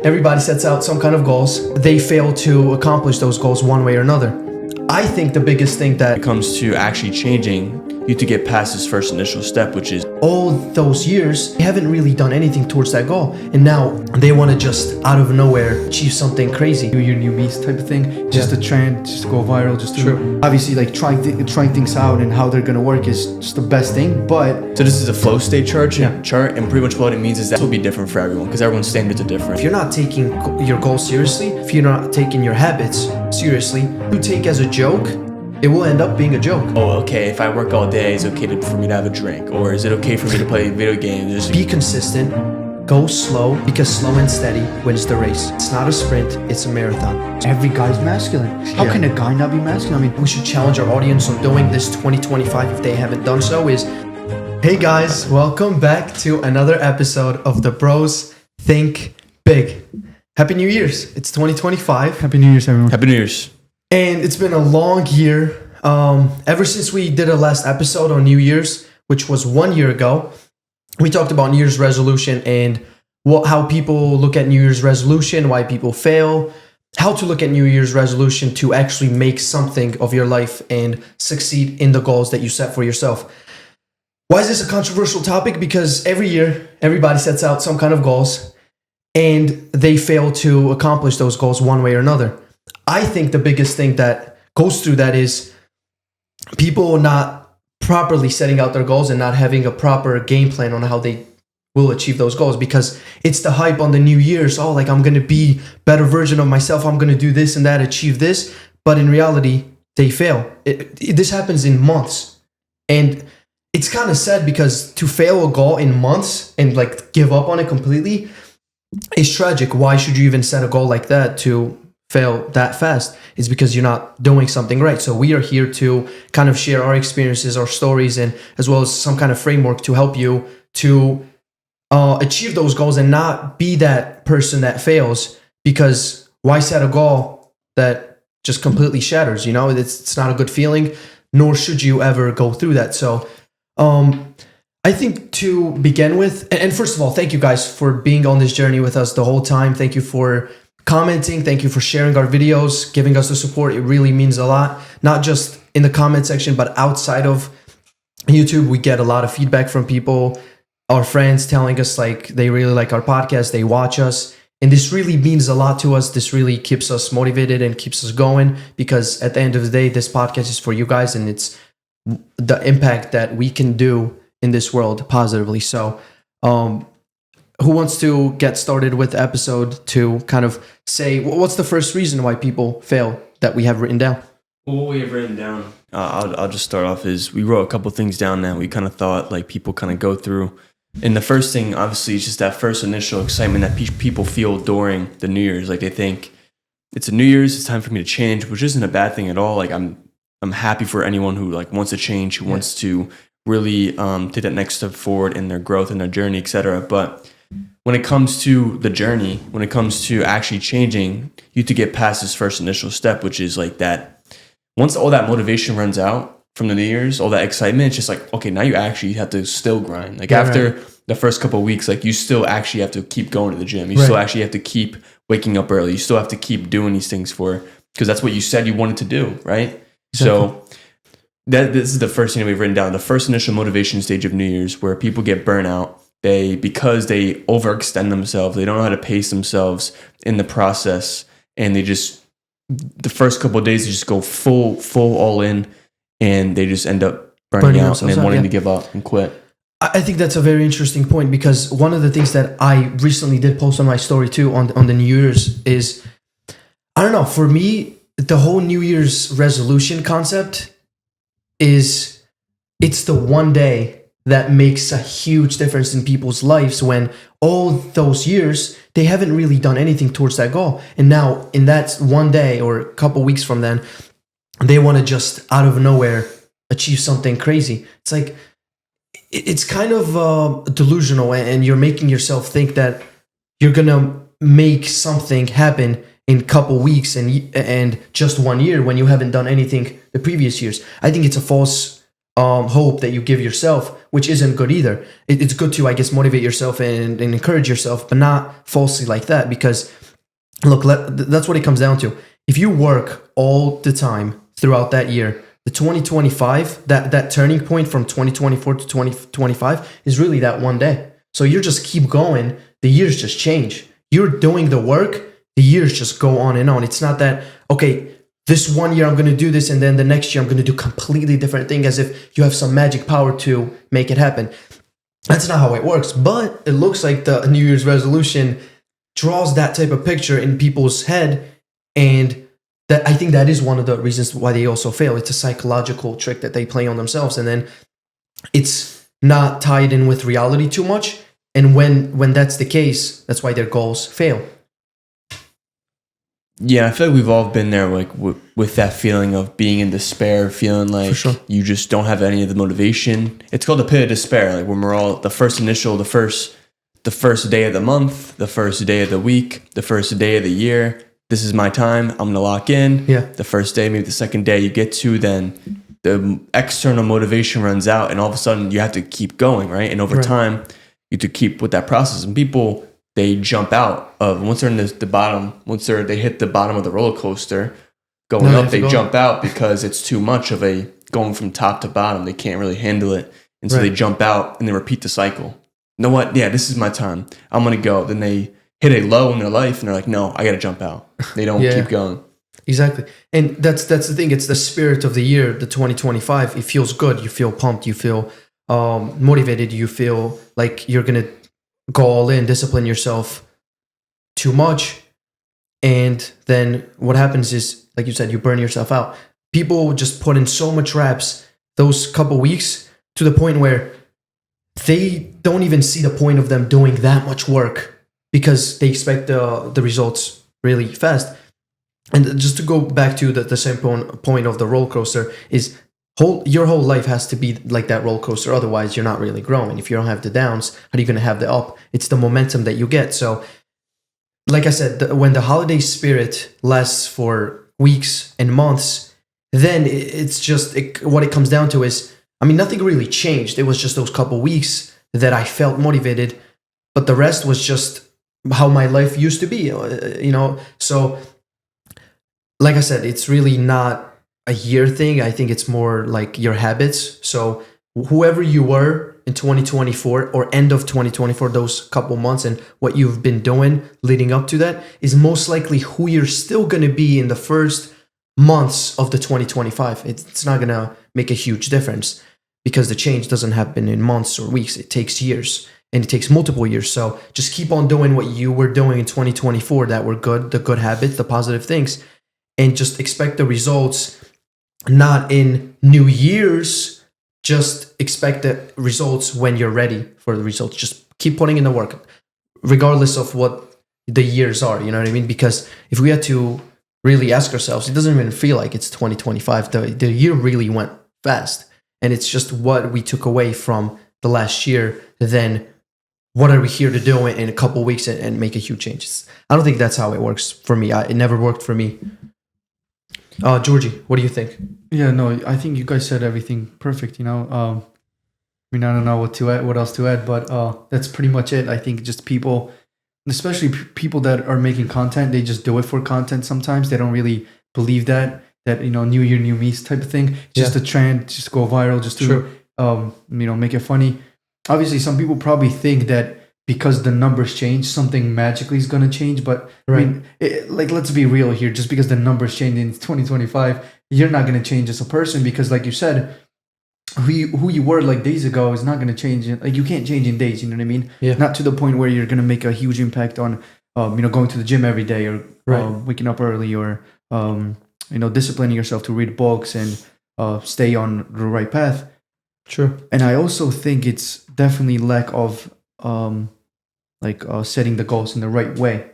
Everybody sets out some kind of goals. They fail to accomplish those goals one way or another. I think the biggest thing that When it comes to actually changing, you have to get past this first initial step, which is all those years, they haven't really done anything towards that goal. And now they want to just out of nowhere achieve something crazy. New year, new me type of thing. Just a trend, just to go viral, just to True. obviously like trying things out and how they're gonna work is just the best thing. But so this is a flow state chart, Yeah. and pretty much what it means is that will be different for everyone because everyone's standards are different. If you're not taking your goals seriously, if you're not taking your habits seriously, you take as a joke, it will end up being a joke. Oh, okay, if I work all day, is it okay for me to have a drink? Or is it okay for me to play video games? Be consistent, go slow, because slow and steady wins the race. It's not a sprint, it's a marathon. every guy's masculine. How Yeah. can a guy not be masculine? I mean, We should challenge our audience on doing this 2025 if they haven't done so is, hey guys, welcome back to another episode of the Bros Think Big. Happy New Year's. It's 2025. Happy New Year's, everyone. Happy New Year's. And it's been a long year. Ever since we did a last episode on New Year's, which was 1 year ago, we talked about New Year's resolution and how people look at New Year's resolution, why people fail, how to look at New Year's resolution to actually make something of your life and succeed in the goals that you set for yourself. Why is this a controversial topic? Because every year, everybody sets out some kind of goals and they fail to accomplish those goals one way or another. I think the biggest thing that goes through that is people not properly setting out their goals and not having a proper game plan on how they will achieve those goals, because it's the hype on the New Year's. Oh, like I'm going to be better version of myself. I'm going to do this and that, achieve this. But in reality, they fail. This happens in months. And it's kind of sad because to fail a goal in months and like give up on it completely is tragic. Why should you even set a goal like that to fail that fast? Is because you're not doing something right. So we are here to kind of share our experiences, our stories, and as well as some kind of framework to help you to achieve those goals and not be that person that fails. Because why set a goal that just completely shatters? You know, it's not a good feeling, nor should you ever go through that. So I think to begin with, and first of all, thank you guys for being on this journey with us the whole time. Thank you for commenting. Thank you for sharing our videos, giving us the support. It really means a lot, not just in the comment section, but outside of YouTube. We get a lot of feedback from people, our friends telling us like they really like our podcast, they watch us. And this really means a lot to us. This really keeps us motivated and keeps us going, because at the end of the day, this podcast is for you guys and it's the impact that we can do in this world positively. So, who wants to get started with the episode to kind of say, what's the first reason why people fail that we have written down? What we have written down, I'll just start off, is we wrote a couple things down that we kind of thought like people kind of go through. And the first thing, obviously, is just that first initial excitement that people feel during the New Year's. Like they think it's a New Year's, it's time for me to change, which isn't a bad thing at all. Like I'm happy for anyone who like wants to change, who wants to really take that next step forward in their growth and their journey, etc. But when it comes to the journey, when it comes to actually changing, you have to get past this first initial step, which is like that. Once all that motivation runs out from the New Year's, all that excitement, it's just like, okay, now you actually have to still grind. Like after the first couple of weeks, like you still actually have to keep going to the gym. You still actually have to keep waking up early. You still have to keep doing these things because that's what you said you wanted to do, right? Exactly. So this is the first thing that we've written down, the first initial motivation stage of New Year's, where people get burnout. Because they overextend themselves, they don't know how to pace themselves in the process, and the first couple of days they just go full all in, and they just end up burning out and then wanting to give up and quit. I think that's a very interesting point, because one of the things that I recently did post on my story too on the New Year's is, I don't know, for me, the whole New Year's resolution concept is, it's the one day that makes a huge difference in people's lives, when all those years, they haven't really done anything towards that goal. And now in that one day or a couple weeks from then, they want to just out of nowhere achieve something crazy. It's like, it's kind of delusional, and you're making yourself think that you're going to make something happen in a couple weeks and just 1 year when you haven't done anything the previous years. I think it's a false hope that you give yourself, which isn't good either. It's good to, I guess, motivate yourself and encourage yourself, but not falsely like that. Because look, that's what it comes down to. If you work all the time throughout that year, the 2025, that turning point from 2024 to 2025 is really that one day. So you just keep going. The years just change. You're doing the work. The years just go on and on. It's not that, okay, this one year I'm going to do this, and then the next year I'm going to do completely different thing, as if you have some magic power to make it happen. That's not how it works. But it looks like the New Year's resolution draws that type of picture in people's head, and that I think that is one of the reasons why they also fail. It's a psychological trick that they play on themselves, and then it's not tied in with reality too much. And when that's the case, that's why their goals fail. Yeah, I feel like we've all been there, like with that feeling of being in despair, feeling like you just don't have any of the motivation. It's called the pit of despair. Like when we're all the first day of the month, the first day of the week, the first day of the year. This is my time. I'm gonna lock in. Yeah. The first day, maybe the second day you get to, then the external motivation runs out, and all of a sudden you have to keep going, right? And over time, you have to keep with that process. And people, they jump out of, once they're in the bottom, they hit the bottom of the roller coaster going up, they jump out because it's too much of a going from top to bottom. They can't really handle it. And so they jump out and they repeat the cycle. You know what? Yeah, this is my time. I'm going to go. Then they hit a low in their life and they're like, no, I got to jump out. They don't keep going. Exactly. And that's the thing. It's the spirit of the year, the 2025. It feels good. You feel pumped. You feel motivated. You feel like you're going to go all in, discipline yourself too much. And then what happens is, like you said, you burn yourself out. People just put in so much reps those couple weeks to the point where they don't even see the point of them doing that much work because they expect the results really fast. And just to go back to the same point of the roller coaster is your whole life has to be like that roller coaster. Otherwise, you're not really growing. If you don't have the downs, how are you going to have the up? It's the momentum that you get. So, like I said, when the holiday spirit lasts for weeks and months, then it's just what it comes down to is, I mean, nothing really changed. It was just those couple weeks that I felt motivated, but the rest was just how my life used to be, So, like I said, it's really not a year thing. I think it's more like your habits. So whoever you were in 2024 or end of 2024, those couple months and what you've been doing leading up to that is most likely who you're still going to be in the first months of the 2025. It's not going to make a huge difference because the change doesn't happen in months or weeks. It takes years and it takes multiple years. So just keep on doing what you were doing in 2024 that were good, the good habits, the positive things, and just expect the results. Not in New Year's, just expect the results when you're ready for the results. Just keep putting in the work, regardless of what the years are, you know what I mean? Because if we had to really ask ourselves, it doesn't even feel like it's 2025. The year really went fast. And it's just what we took away from the last year. Then what are we here to do in a couple of weeks and make a huge change? I don't think that's how it works for me. It never worked for me. Georgie, what do you think? Yeah, no, I think you guys said everything perfect. I don't know what else to add, but that's pretty much it. I think just people, especially people that are making content, they just do it for content. Sometimes they don't really believe that new year, new me type of thing. Just a trend, just go viral, just to make it funny. Obviously, some people probably think that because the numbers change, something magically is going to change. But I mean, let's be real here. Just because the numbers change in 2025, you're not going to change as a person because, like you said, who you were like days ago is not going to change. Like you can't change in days. You know what I mean? Yeah. Not to the point where you're going to make a huge impact on, going to the gym every day or waking up early or disciplining yourself to read books and stay on the right path. True. And I also think it's definitely lack of setting the goals in the right way,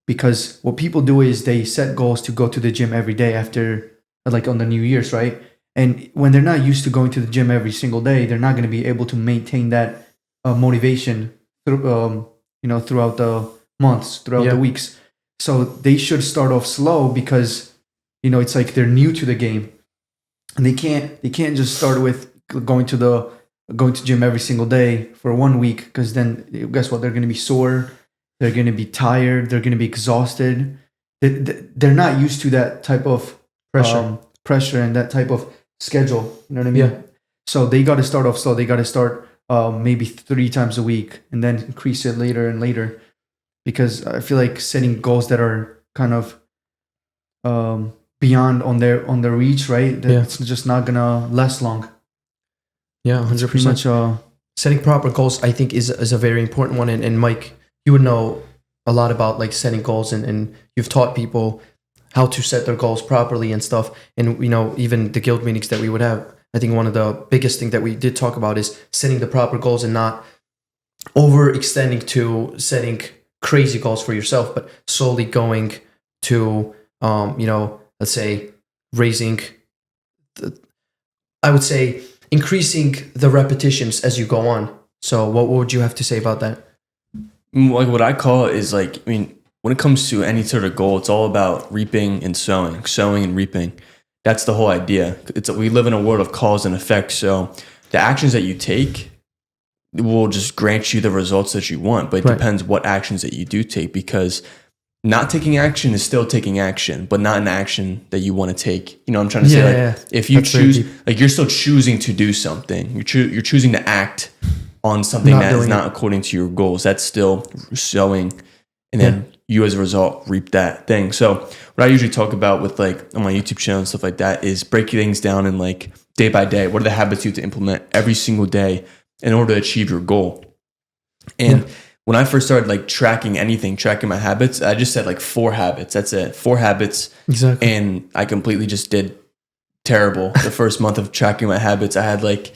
because what people do is they set goals to go to the gym every day after on the New Year's, right? And when they're not used to going to the gym every single day, they're not going to be able to maintain that motivation throughout the months, throughout the weeks. So they should start off slow because it's like they're new to the game, and they can't just start with going to gym every single day for 1 week, because then guess what? They're going to be sore. They're going to be tired. They're going to be exhausted. They're not used to that type of pressure and that type of schedule. You know what I mean? Yeah. So they got to start off slow. They got to start maybe 3 times a week and then increase it later and later. Because I feel like setting goals that are kind of beyond on their reach, right? It's just not gonna last long. Yeah, 100%. Pretty much, setting proper goals, I think, is a very important one. And Mike, you would know a lot about like setting goals, and you've taught people how to set their goals properly and stuff. And even the guild meetings that we would have, I think one of the biggest thing that we did talk about is setting the proper goals and not overextending to setting crazy goals for yourself, but slowly going to let's say I would say increasing the repetitions as you go on. So what would you have to say about that? Like what I call it is like, I mean, when it comes to any sort of goal, it's all about reaping and sowing and reaping. That's the whole idea. We live in a world of cause and effect. So the actions that you take will just grant you the results that you want, but it depends what actions that you do take, because not taking action is still taking action, but not an action that you want to take. You know what I'm trying to say? If you choose, like you're still choosing to do something, you're choosing to act on something that is not according to your goals. That's still sowing, and then you as a result reap that thing. So what I usually talk about with like on my YouTube channel and stuff like that is breaking things down in like day by day. What are the habits you have to implement every single day in order to achieve your goal? And when I first started like tracking my habits, I just said like 4 habits. That's it. 4 habits. Exactly. And I completely just did terrible the first month of tracking my habits. I had like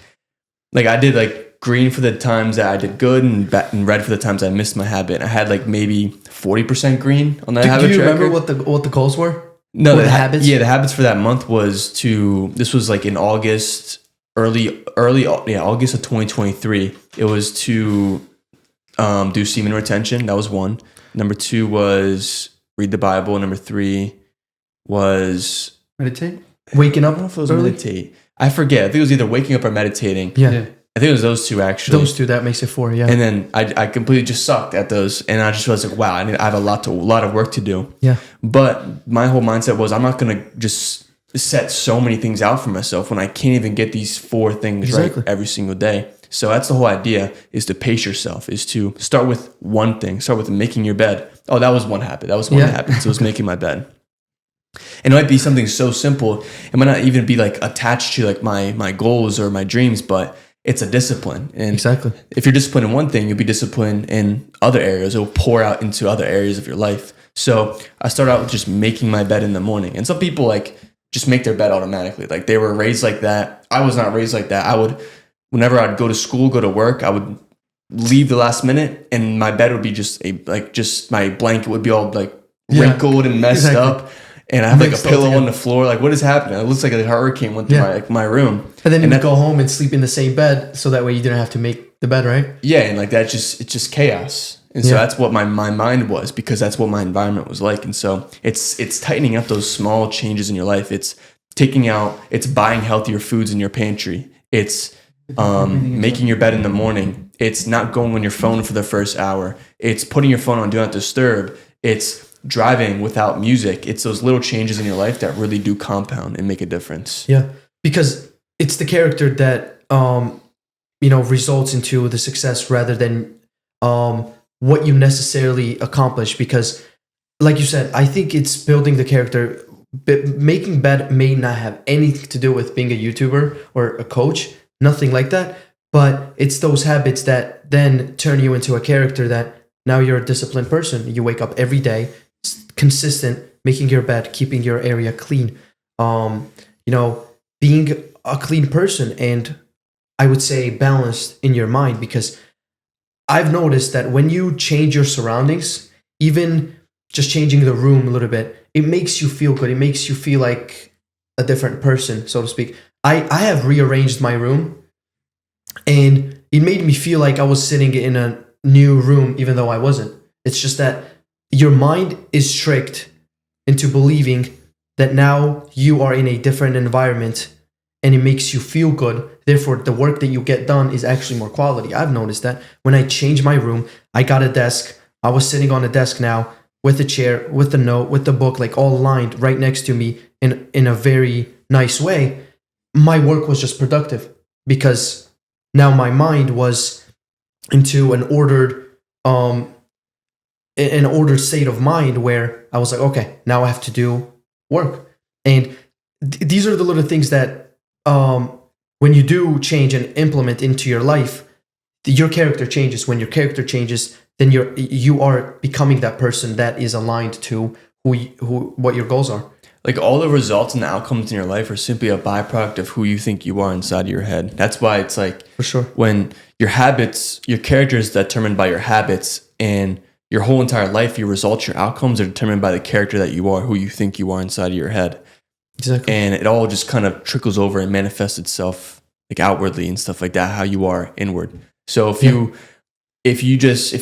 I did like green for the times that I did good and red for the times I missed my habit. I had like maybe 40% green on that habit tracker. Do you remember what the goals were? No, the habits? Yeah, the habits for that month was this was like in August, August of 2023. It was to do semen retention. That was 1. Number 2 was read the Bible. Number 3 was meditate. Waking up. I don't know if it was meditate. I forget. I think it was either waking up or meditating. Yeah. I think it was those 2 actually. Those 2, that makes it 4. Yeah. And then I completely just sucked at those, and I just was like, wow, I have a lot of work to do. Yeah. But my whole mindset was, I'm not gonna just set so many things out for myself when I can't even get these 4 things right every single day. So that's the whole idea, is to pace yourself, is to start with one thing. Start with making your bed. Oh, that was one habit. So it was making my bed. And it might be something so simple. It might not even be like attached to like my goals or my dreams, but it's a discipline. And if you're disciplined in one thing, you'll be disciplined in other areas. It will pour out into other areas of your life. So I start out with just making my bed in the morning. And some people like just make their bed automatically. Like they were raised like that. I was not raised like that. Whenever I'd go to school, go to work, I would leave the last minute and my bed would be just my blanket would be all like wrinkled and messed up. And I have like a pillow on the floor. Like, what is happening? It looks like a hurricane went through my room. And then you'd go home and sleep in the same bed, so that way you didn't have to make the bed, right? Yeah, and like it's just chaos. And so that's what my mind was, because that's what my environment was like. And so it's tightening up those small changes in your life. It's buying healthier foods in your pantry. It's making your bed in the morning. It's not going on your phone for the first hour. It's putting your phone on Do Not Disturb. It's driving without music. It's those little changes in your life that really do compound and make a difference. Yeah, because it's the character that results into the success rather than what you necessarily accomplish. Because like you said, I think it's building the character. Making bed may not have anything to do with being a YouTuber or a coach, nothing like that, but it's those habits that then turn you into a character that now you're a disciplined person. You wake up every day, consistent, making your bed, keeping your area clean, being a clean person, and I would say balanced in your mind, because I've noticed that when you change your surroundings, even just changing the room a little bit, it makes you feel good. It makes you feel like a different person, so to speak. I have rearranged my room, and it made me feel like I was sitting in a new room, even though I wasn't. It's just that your mind is tricked into believing that now you are in a different environment, and it makes you feel good. Therefore, the work that you get done is actually more quality. I've noticed that when I change my room, I got a desk. I was sitting on a desk now with a chair, with a note, with the book, like all lined right next to me in a very nice way. My work was just productive because now my mind was into an ordered state of mind where I was like, okay, now I have to do work. And these are the little things that when you do change and implement into your life, your character changes. When your character changes, then you are becoming that person that is aligned to what your goals are. Like all the results and the outcomes in your life are simply a byproduct of who you think you are inside of your head. That's why it's like, For sure. when your habits, your character is determined by your habits, and your whole entire life, your results, your outcomes are determined by the character that you are, who you think you are inside of your head. Exactly. And it all just kind of trickles over and manifests itself like outwardly and stuff like that, how you are inward. So if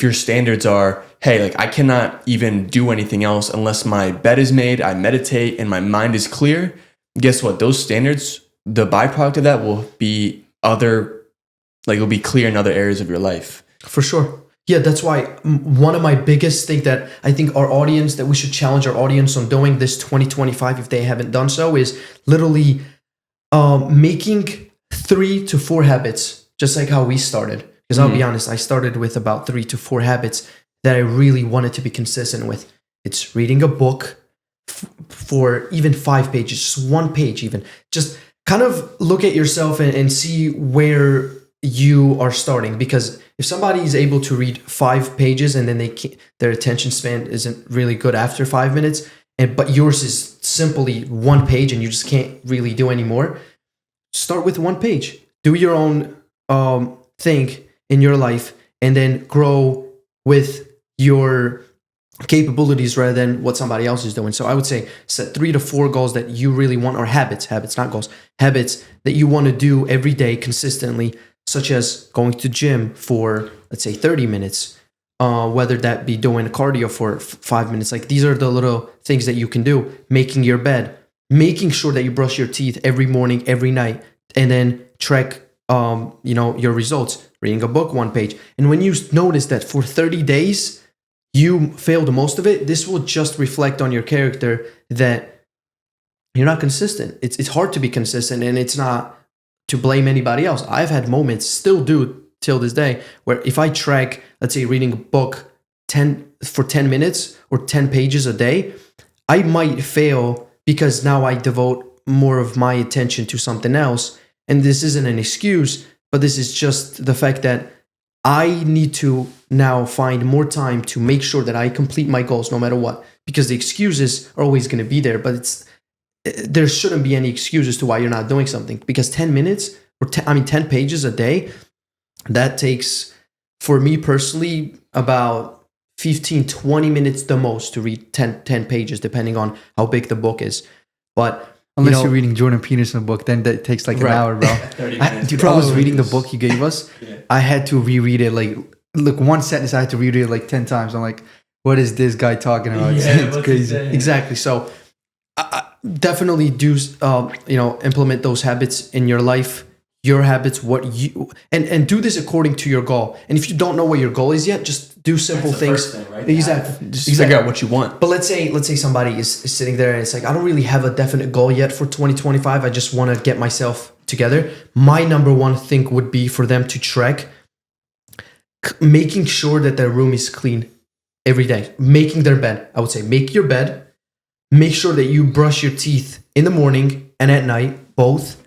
your standards are, hey, like I cannot even do anything else unless my bed is made, I meditate, and my mind is clear, guess what? Those standards, the byproduct of that will be it'll be clear in other areas of your life. For sure. Yeah, that's why one of my biggest thing that I think that we should challenge our audience on doing this 2025 if they haven't done so is literally making 3 to 4 habits, just like how we started. Because I'll be honest, I started with about 3 to 4 habits that I really wanted to be consistent with. It's reading a book for even 5 pages, just 1 page even. Just kind of look at yourself and see where you are starting. Because if somebody is able to read 5 pages and then their attention span isn't really good after 5 minutes, but yours is simply 1 page and you just can't really do any more, start with 1 page. Do your own thing in your life and then grow with your capabilities rather than what somebody else is doing. So I would say set 3 to 4 goals that you really want, or habits, not goals, habits that you want to do every day consistently, such as going to gym for, let's say, 30 minutes, whether that be doing cardio for 5 minutes. Like these are the little things that you can do. Making your bed, making sure that you brush your teeth every morning, every night, and then track your results. Reading a book 1 page. And when you notice that for 30 days you failed most of it, this will just reflect on your character that you're not consistent. It's hard to be consistent, and it's not to blame anybody else. I've had moments, still do till this day, where if I track, let's say, reading a book 10 minutes or 10 pages a day, I might fail because now I devote more of my attention to something else. And this isn't an excuse, but this is just the fact that I need to now find more time to make sure that I complete my goals no matter what, because the excuses are always going to be there, but there shouldn't be any excuses to why you're not doing something, because 10 minutes or 10 pages a day, that takes, for me personally, about 15-20 minutes the most to read 10 pages, depending on how big the book is. But unless you're reading Jordan Peterson book, then that takes like an hour, bro. 30 minutes. Dude, I was reading the book you gave us. Yeah. I had to reread it. Like, look, one sentence I had to reread it like 10 times. I'm like, what is this guy talking about? It's crazy. Exactly. So I definitely do, implement those habits in your life. Your habits, and do this according to your goal. And if you don't know what your goal is yet, just do simple things. Thing, right? Exactly. Just figure out what you want. But let's say somebody is sitting there and it's like, I don't really have a definite goal yet for 2025. I just want to get myself together. My number one thing would be for them to track making sure that their room is clean every day. Making their bed. I would say make your bed. Make sure that you brush your teeth in the morning and at night, both.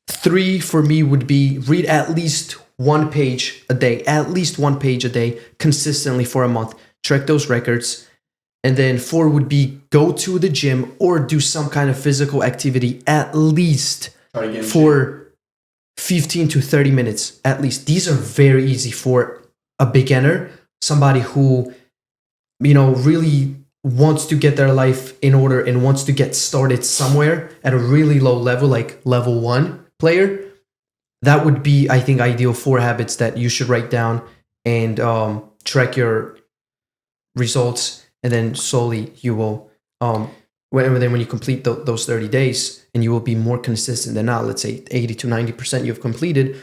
3 for me would be read at least 1 page a day, consistently for a month. Track those records. And then 4 would be go to the gym or do some kind of physical activity at least for 15 to 30 minutes at least. These are very easy for a beginner, somebody who, really wants to get their life in order and wants to get started somewhere at a really low level, like level 1 player. That would be, I think, ideal 4 habits that you should write down and track your results, and then slowly you will when you complete those 30 days and you will be more consistent than now, let's say 80 to 90% you've completed,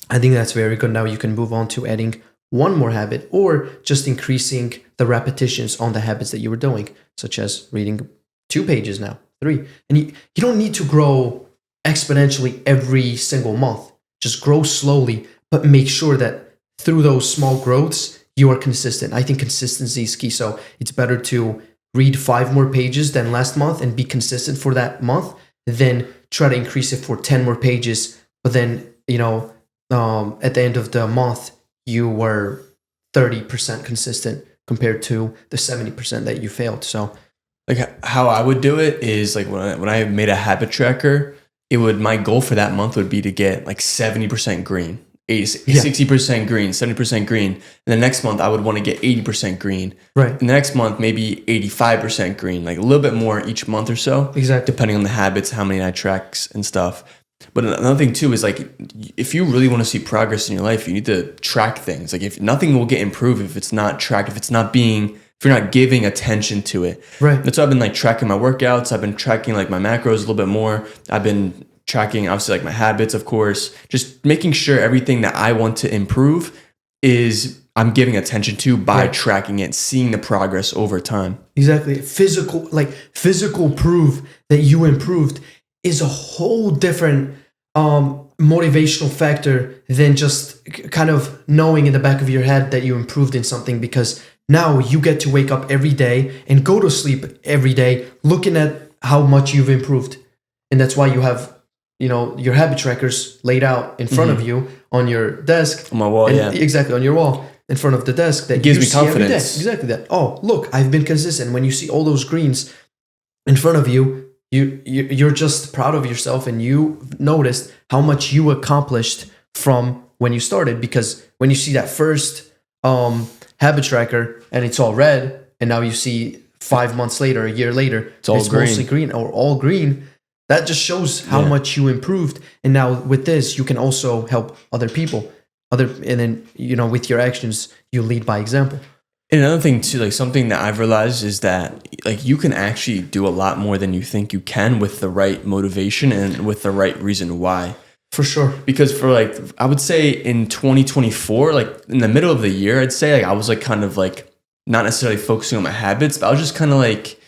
I think that's very good. Now you can move on to adding one more habit or just increasing the repetitions on the habits that you were doing, such as reading 2 pages now, 3. And you don't need to grow exponentially every single month. Just grow slowly, but make sure that through those small growths, you are consistent. I think consistency is key. So it's better to read 5 more pages than last month and be consistent for that month, then try to increase it for 10 more pages. But then, at the end of the month, you were 30% consistent compared to the 70% that you failed. So, like how I would do it is like when I made a habit tracker, my goal for that month would be to get like 70% green, 60% green, 70% green. And the next month I would want to get 80% green. Right. And the next month, maybe 85% green, like a little bit more each month or so. Exactly. Depending on the habits, how many I tracks and stuff. But another thing too is like, if you really want to see progress in your life, you need to track things. Like if nothing will get improved if it's not tracked, if you're not giving attention to it. Right. That's why I've been like tracking my workouts. I've been tracking like my macros a little bit more. I've been tracking obviously like my habits, of course, just making sure everything that I want to improve is I'm giving attention to by tracking it, seeing the progress over time. Exactly. Physical proof that you improved is a whole different motivational factor than just kind of knowing in the back of your head that you improved in something, because now you get to wake up every day and go to sleep every day looking at how much you've improved. And that's why you have, your habit trackers laid out in front of you on your desk. On my wall, Exactly, on your wall in front of the desk. That gives me see every day. confidence. Exactly that. Oh, look, I've been consistent. When you see all those greens in front of you, you're just proud of yourself, and you noticed how much you accomplished from when you started. Because when you see that first habit tracker and it's all red, and now you see 5 months later, a year later, it's mostly green or all green, that just shows how much you improved. And now with this, you can also help other people. And then, with your actions, you lead by example. And another thing too, like something that I've realized is that like you can actually do a lot more than you think you can with the right motivation and with the right reason why. For sure. Because for like, I would say in 2024, like in the middle of the year, I'd say like I was like kind of like not necessarily focusing on my habits, but I was just kind of like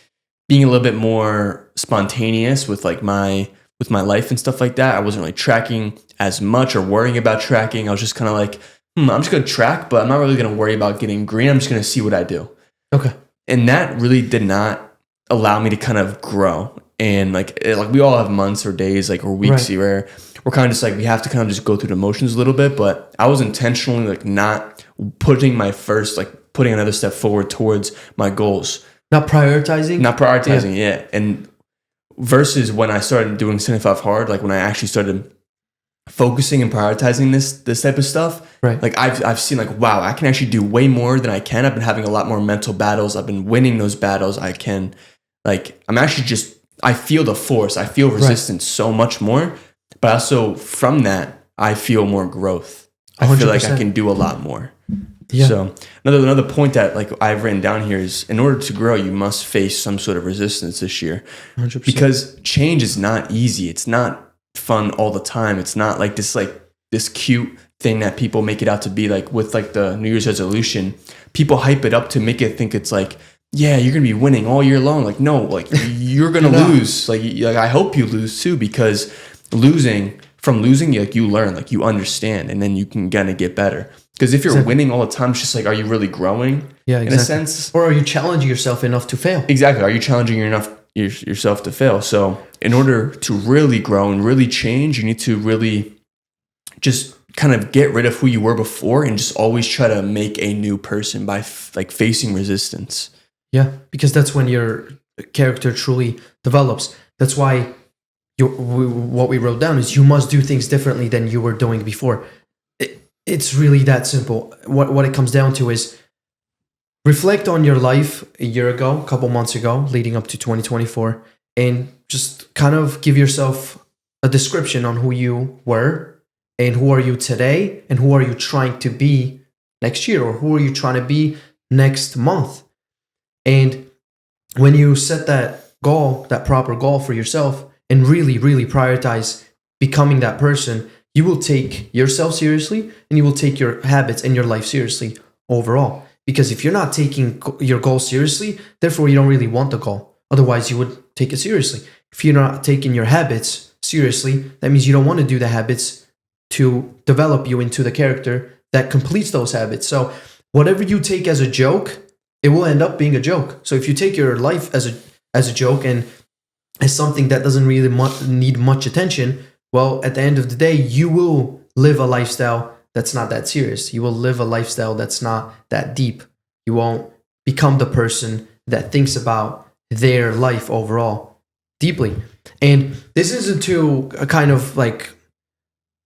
being a little bit more spontaneous with like my life and stuff like that. I wasn't really tracking as much or worrying about tracking. I was just kind of like, I'm just going to track, but I'm not really going to worry about getting green. I'm just going to see what I do. Okay. And that really did not allow me to kind of grow. And like we all have months or days like or weeks where we're kind of just like we have to kind of just go through the motions a little bit. But I was intentionally like not putting another step forward towards my goals. Not prioritizing. Yeah. And versus when I started doing 75 hard, like when I actually started focusing and prioritizing this type of stuff, right? Like I've seen like, wow, I can actually do way more than I can. I've been having a lot more mental battles. I've been winning those battles. I feel the force. I feel resistance so much more. But also from that, I feel more growth. I 100%. Feel like I can do a lot more. Yeah. So another point that like I've written down here is in order to grow, you must face some sort of resistance this year. 100%. Because change is not easy. It's not fun all the time. It's not like this cute thing that people make it out to be, like with like the New Year's resolution. People hype it up to make it think it's like, yeah, you're gonna be winning all year long. Like no, like you're gonna lose. Like I hope you lose too, because from losing you learn, like you understand, and then you can kind of get better. Because if you're winning all the time, it's just like, are you really growing? Yeah, exactly. In a sense, or are you challenging yourself enough to fail? Exactly. Are you challenging yourself to fail? So in order to really grow and really change, you need to really just kind of get rid of who you were before and just always try to make a new person by facing resistance. Yeah, because that's when your character truly develops. That's why what we wrote down is you must do things differently than you were doing before. It's really that simple. What it comes down to is reflect on your life a year ago, a couple months ago, leading up to 2024, and just kind of give yourself a description on who you were and who are you today and who are you trying to be next year, or who are you trying to be next month. And when you set that goal, that proper goal for yourself, and really, really prioritize becoming that person, you will take yourself seriously and you will take your habits and your life seriously overall. Because if you're not taking your goal seriously, therefore you don't really want the goal. Otherwise, you would take it seriously. If you're not taking your habits seriously, that means you don't want to do the habits to develop you into the character that completes those habits. So whatever you take as a joke, it will end up being a joke. So if you take your life as a joke and as something that doesn't really need much attention, well, at the end of the day, you will live a lifestyle that's not that serious. You will live a lifestyle that's not that deep. You won't become the person that thinks about their life overall deeply. And this isn't to kind of like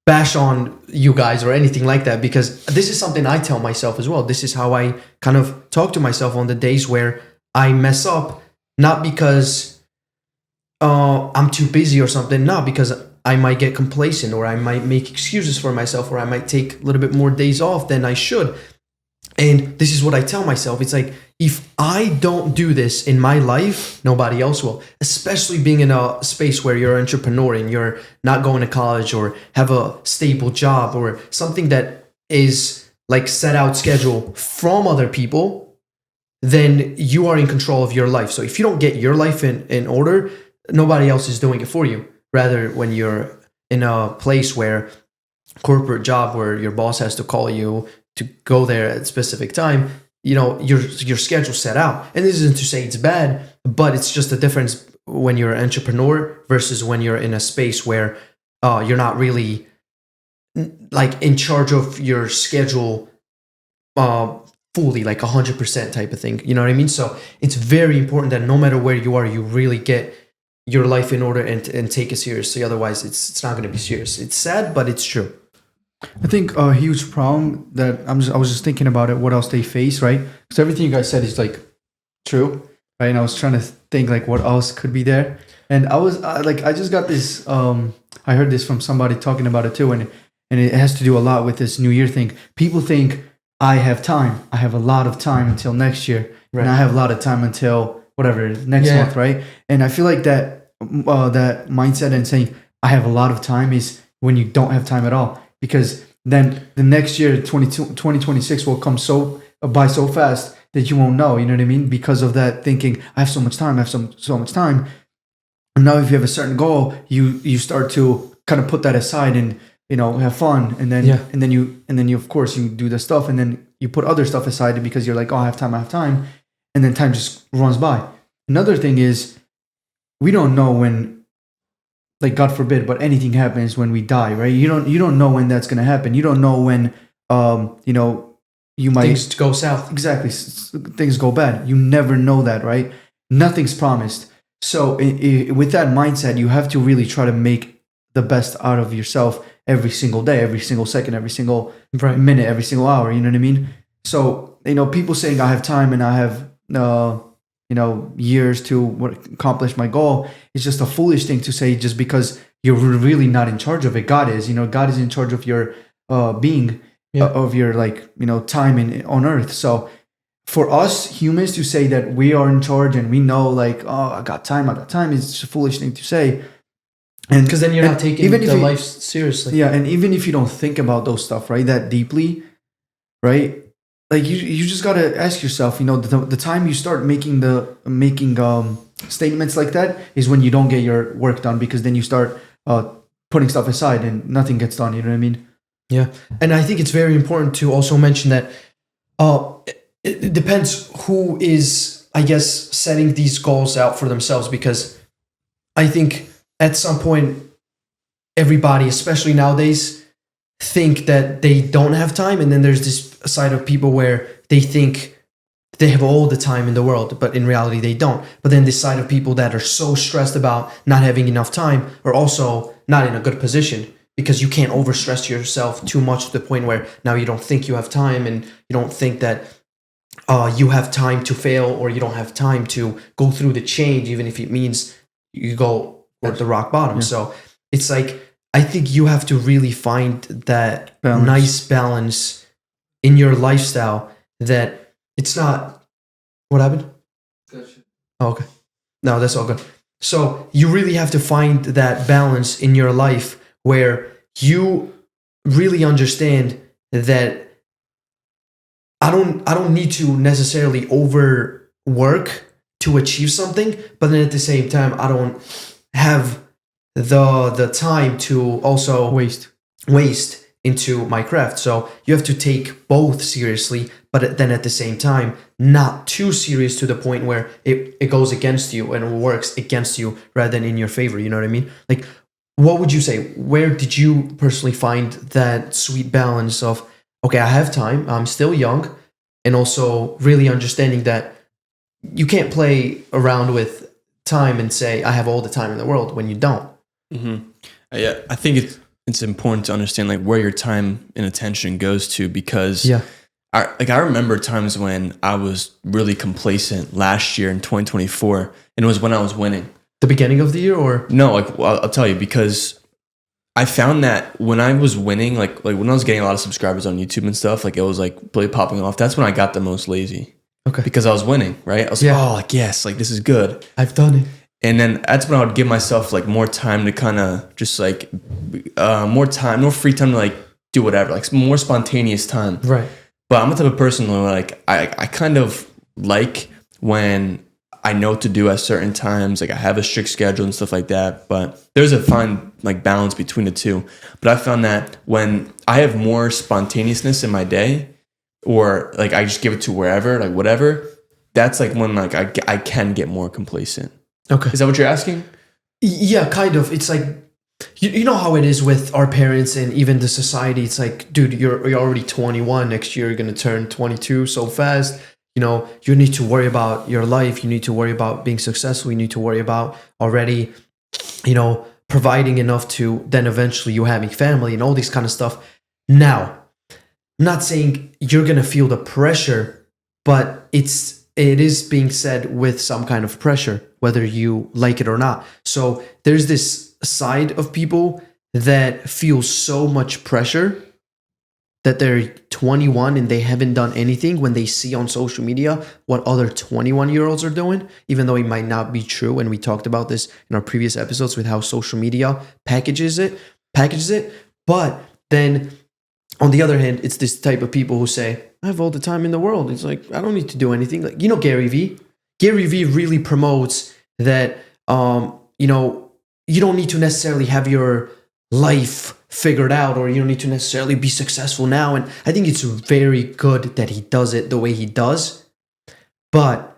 bash on you guys or anything like that, because this is something I tell myself as well. This is how I kind of talk to myself on the days where I mess up, not because I'm too busy or something, not because I might get complacent or I might make excuses for myself or I might take a little bit more days off than I should. And this is what I tell myself. It's like, if I don't do this in my life, nobody else will. Especially being in a space where you're an entrepreneur and you're not going to college or have a stable job or something that is like set out schedule from other people, then you are in control of your life. So if you don't get your life in order, nobody else is doing it for you. Rather, when you're in a place where corporate job where your boss has to call you to go there at a specific time, your schedule's set out. And this isn't to say it's bad, but it's just a difference when you're an entrepreneur versus when you're in a space where you're not really like in charge of your schedule fully, like 100% type of thing. You know what I mean? So it's very important that no matter where you are, you really get your life in order and take it seriously. Otherwise, it's not going to be serious. It's sad, but it's true. I think a huge problem that I was just thinking about it, what else they face, right? Because everything you guys said is like true, right? And I was trying to think like what else could be there. And I was I just got this, I heard this from somebody talking about it too. And it has to do a lot with this New Year thing. People think I have time. I have a lot of time until next year. Right. And I have a lot of time until whatever, next month, right? And I feel like that mindset and saying I have a lot of time is when you don't have time at all. Because then the next year, 2026 will come by so fast that you won't know, you know what I mean? Because of that thinking, I have so much time, I have so much time. And now if you have a certain goal, you start to kind of put that aside and, have fun. And then you, of course, you do the stuff and then you put other stuff aside because you're like, oh, I have time. And then time just runs by. Another thing is we don't know when, like God forbid, but anything happens when we die, right? You don't know when that's going to happen. You don't know when, you might things go south. Exactly, things go bad. You never know that, right? Nothing's promised. So with that mindset, you have to really try to make the best out of yourself every single day, every single second, every single minute, every single hour. You know what I mean? So people saying I have time and I have years to accomplish my goal. It's just a foolish thing to say just because you're really not in charge of it. God is, God is in charge of your being, of your time on earth. So for us humans to say that we are in charge and we know I got time is just a foolish thing to say. And because then you're not taking life seriously. Yeah. And even if you don't think about those stuff, right, that deeply, right? Like you just gotta ask yourself, the time you start making statements like that is when you don't get your work done, because then you start putting stuff aside and nothing gets done. You know what I mean? Yeah, and I think it's very important to also mention that it depends who is, I guess, setting these goals out for themselves, because I think at some point everybody, especially nowadays, think that they don't have time, and then there's this side of people where they think they have all the time in the world, but in reality they don't. But then this side of people that are so stressed about not having enough time are also not in a good position, because you can't overstress yourself too much to the point where now you don't think you have time, and you don't think that you have time to fail, or you don't have time to go through the change, even if it means you go at the rock bottom. Yeah. So it's like, I think you have to really find that nice balance in your lifestyle, that it's not... What happened? Gotcha. Oh, okay. No, that's all good. So you really have to find that balance in your life where you really understand that I don't need to necessarily overwork to achieve something, but then at the same time I don't have the time to also Waste. into my craft. So you have to take both seriously, but then at the same time, not too serious to the point where it goes against you and it works against you rather than in your favor. You know what I mean? Like, what would you say? Where did you personally find that sweet balance of, okay, I have time, I'm still young, and also really understanding that you can't play around with time and say, I have all the time in the world when you don't. Mm-hmm. Yeah, I think it's important to understand like where your time and attention goes to, because I remember times when I was really complacent last year in 2024, and it was when I was winning. The beginning of the year, or no? Like, well, I'll tell you, because I found that when I was winning, like when I was getting a lot of subscribers on YouTube and stuff, like it was like really popping off. That's when I got the most lazy. Okay, because I was winning, right? I was like, oh, like yes, like this is good. I've done it. And then that's when I would give myself like more time to kind of just like more free time to like do whatever, like more spontaneous time. Right. But I'm the type of person where like I kind of like when I know what to do at certain times. Like I have a strict schedule and stuff like that. But there's a fine like balance between the two. But I found that when I have more spontaneousness in my day, or like I just give it to wherever, like whatever, that's like when like I can get more complacent. Okay. Is that what you're asking? Yeah, kind of. It's like, you know how it is with our parents and even the society. It's like, dude, you're already 21. Next year, you're going to turn 22 so fast. You know, you need to worry about your life. You need to worry about being successful. You need to worry about already, you know, providing enough to then eventually you having family and all this kind of stuff. Now, I'm not saying you're going to feel the pressure, but it is being said with some kind of pressure, whether you like it or not. So there's this side of people that feel so much pressure that they're 21 and they haven't done anything when they see on social media what other 21-year-olds are doing, even though it might not be true. And we talked about this in our previous episodes with how social media packages it. But then on the other hand, it's this type of people who say, I have all the time in the world. It's like, I don't need to do anything. Like, you know, Gary Vee really promotes that, you know, you don't need to necessarily have your life figured out, or you don't need to necessarily be successful now. And I think it's very good that he does it the way he does. But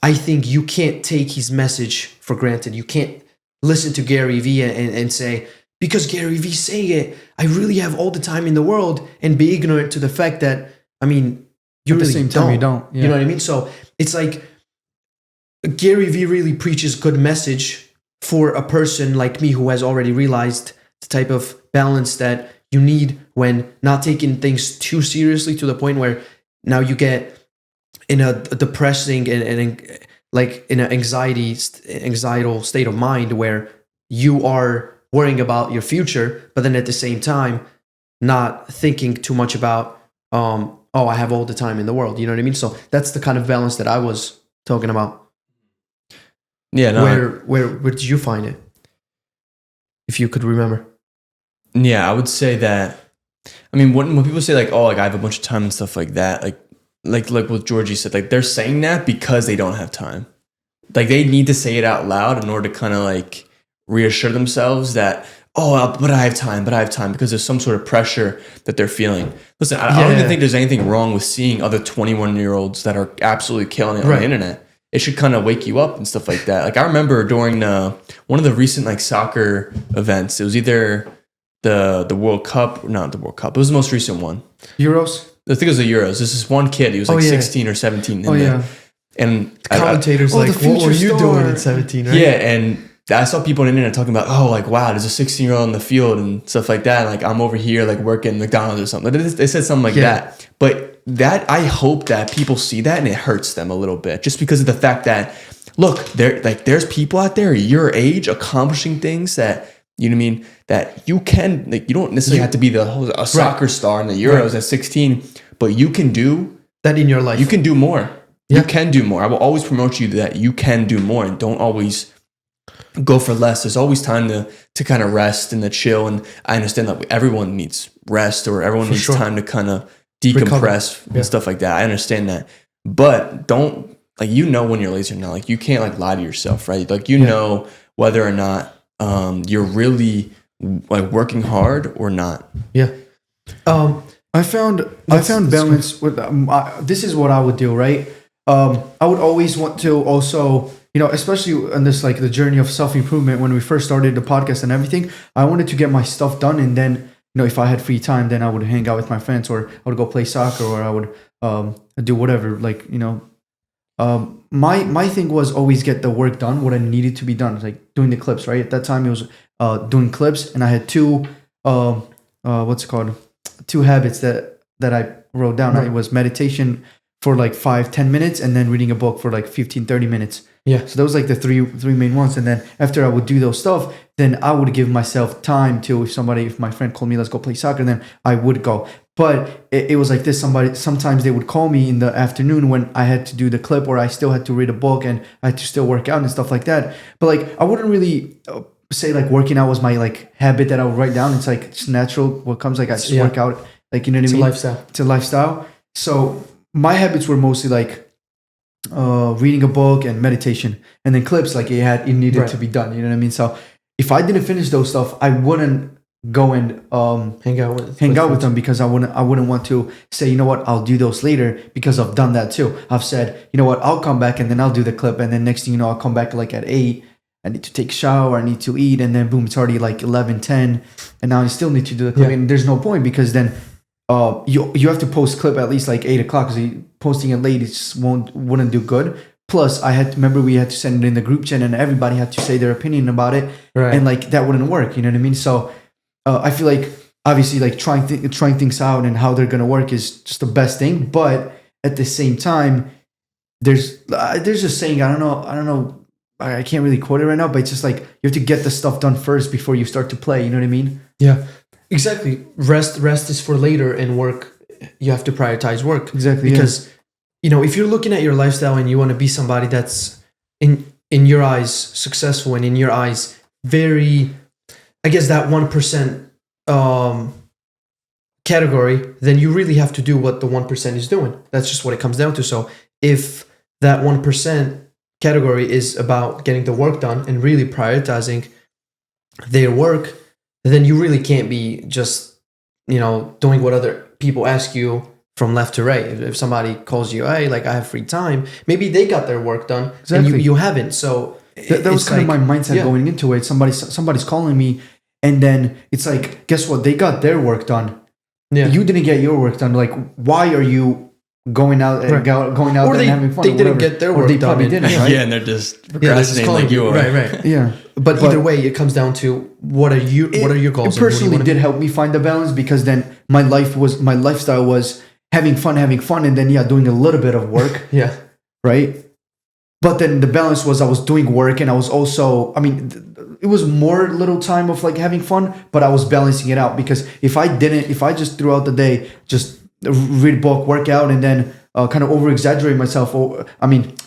I think you can't take his message for granted. You can't listen to Gary Vee and say, because Gary Vee saying it, I really have all the time in the world, and be ignorant to the fact that, I mean, you really same time you don't. Yeah. You know what I mean? So it's like Gary Vee really preaches good message for a person like me who has already realized the type of balance that you need when not taking things too seriously to the point where now you get in a depressing and like in an anxietal state of mind where you are worrying about your future, but then at the same time, not thinking too much about, oh, I have all the time in the world. You know what I mean? So that's the kind of balance that I was talking about. Yeah. No, where did you find it? If you could remember. Yeah, I would say that. I mean, when people say like, oh, like I have a bunch of time and stuff like that, like what Georgie said, like they're saying that because they don't have time. Like they need to say it out loud in order to kind of like reassure themselves that, oh, but I have time, because there's some sort of pressure that they're feeling. Listen, I don't even think there's anything wrong with seeing other 21-year-olds that are absolutely killing it on the internet. It should kind of wake you up and stuff like that. Like I remember during one of the recent like soccer events, it was either the World Cup, not the World Cup. It was the most recent one. Euros? I think it was the Euros. This is one kid. He was like 16 or 17. And the commentators like, what were you doing at 17, right? Yeah, and I saw people on the internet talking about, oh, like, wow, there's a 16-year-old on the field and stuff like that. And, like, I'm over here, like, working McDonald's or something. They said something like that. But that, I hope that people see that and it hurts them a little bit. Just because of the fact that, look, there's people out there your age accomplishing things that, you know what I mean, that you can, like, you don't necessarily have to be a soccer star in the Euros at 16, but you can do that in your life. You can do more. You can do more. I will always promote you that you can do more, and don't always go for less. There's always time to kind of rest and to chill. And I understand that everyone needs rest, or everyone needs time to kind of decompress and stuff like that. I understand that, but don't like, when you're lazy or not. Like, you can't like lie to yourself, right? Like, know whether or not you're really like working hard or not. Yeah. I found balance with this is what I would do, right? I would always want to also, especially on this, like the journey of self-improvement, when we first started the podcast and everything, I wanted to get my stuff done. And then, if I had free time, then I would hang out with my friends, or I would go play soccer, or I would do whatever, like, my thing was always get the work done, what I needed to be done, like doing the clips, right? At that time it was doing clips, and I had two two habits that I wrote down. Right. It was meditation for like 5-10 minutes, and then reading a book for like 15-30 minutes. Yeah. So those like the three main ones. And then after I would do those stuff, then I would give myself time to, if my friend called me, let's go play soccer, then I would go. But it was like this, sometimes they would call me in the afternoon when I had to do the clip, or I still had to read a book and I had to still work out and stuff like that. But like, I wouldn't really say like working out was my like habit that I would write down. It's like, it's natural. What comes, like I just work out, like, you know what I mean? It's a lifestyle. So my habits were mostly like reading a book and meditation, and then clips, like it needed to be done. You know what I mean? So if I didn't finish those stuff, I wouldn't go and hang out with them, because I wouldn't want to say, you know what, I'll do those later, because I've done that too. I've said, you know what, I'll come back and then I'll do the clip, and then next thing you know, I'll come back like at 8. I need to take a shower, I need to eat, and then boom, it's already like 11-10, and now I still need to do the clip. And there's no point, because then you have to post clip at least like 8 o'clock, because posting it late, it just wouldn't do good. Plus, we had to send it in the group chat, and everybody had to say their opinion about it, and like that wouldn't work. You know what I mean? So I feel like obviously like trying things out and how they're gonna work is just the best thing. But at the same time, there's a saying, I don't know, I can't really quote it right now, but it's just like, you have to get the stuff done first before you start to play. You know what I mean? Yeah, exactly. Rest is for later, and work, you have to prioritize work. Exactly. Because if you're looking at your lifestyle and you want to be somebody that's in your eyes successful, and in your eyes very, I guess, that 1% category, then you really have to do what the 1% is doing. That's just what it comes down to. So if that 1% category is about getting the work done and really prioritizing their work, then you really can't be just, doing what other people ask you from left to right. If somebody calls you, hey, like, I have free time, maybe they got their work done and you haven't. So that was kind of my mindset going into it. Somebody's calling me, and then it's like, guess what? They got their work done. Yeah. You didn't get your work done. Like, why are you going out and having fun? They didn't get their work done. They probably didn't, right? Yeah, and they're just procrastinating like you are. Right. Yeah. But either way, it comes down to what are your goals? It personally did help me find the balance, because then my lifestyle was having fun, and then doing a little bit of work. Yeah. Right. But then the balance was, I was doing work, and I was also, it was more little time of like having fun, but I was balancing it out, because if I just throughout the day just read a book, work out, and then kind of over exaggerate myself, like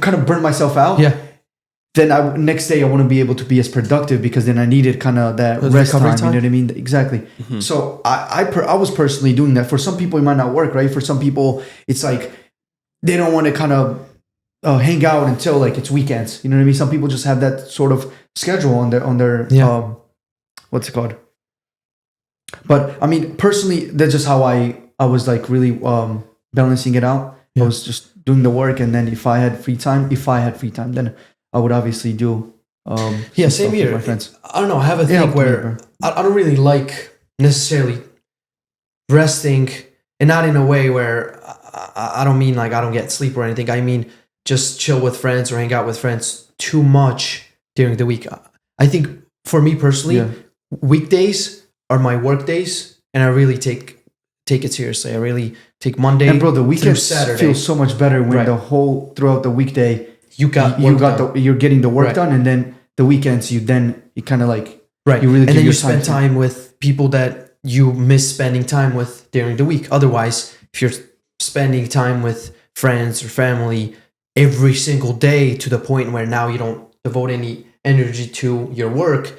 kind of burn myself out. Yeah. Then next day I wouldn't be able to be as productive, because then I needed kind of that rest time. You know what I mean? Exactly. Mm-hmm. So I was personally doing that. For some people, it might not work, right? For some people, it's like they don't want to kind of hang out until like it's weekends. You know what I mean? Some people just have that sort of schedule on their what's it called? But personally, that's just how I was like really balancing it out. Yeah. I was just doing the work, and then if I had free time, then I would obviously do same here. My friends. I don't know. I have a thing where I don't really like necessarily resting, and not in a way where I don't mean like I don't get sleep or anything. I mean just chill with friends or hang out with friends too much during the week. I think for me personally, weekdays are my work days, and I really take it seriously. I really take Monday and bro, the weekends Saturday. Feels so much better when throughout the weekday you're getting the work done, and then the weekends you kind of like you really, and then you spend time with people that you miss spending time with during the week. Otherwise, if you're spending time with friends or family every single day to the point where now you don't devote any energy to your work,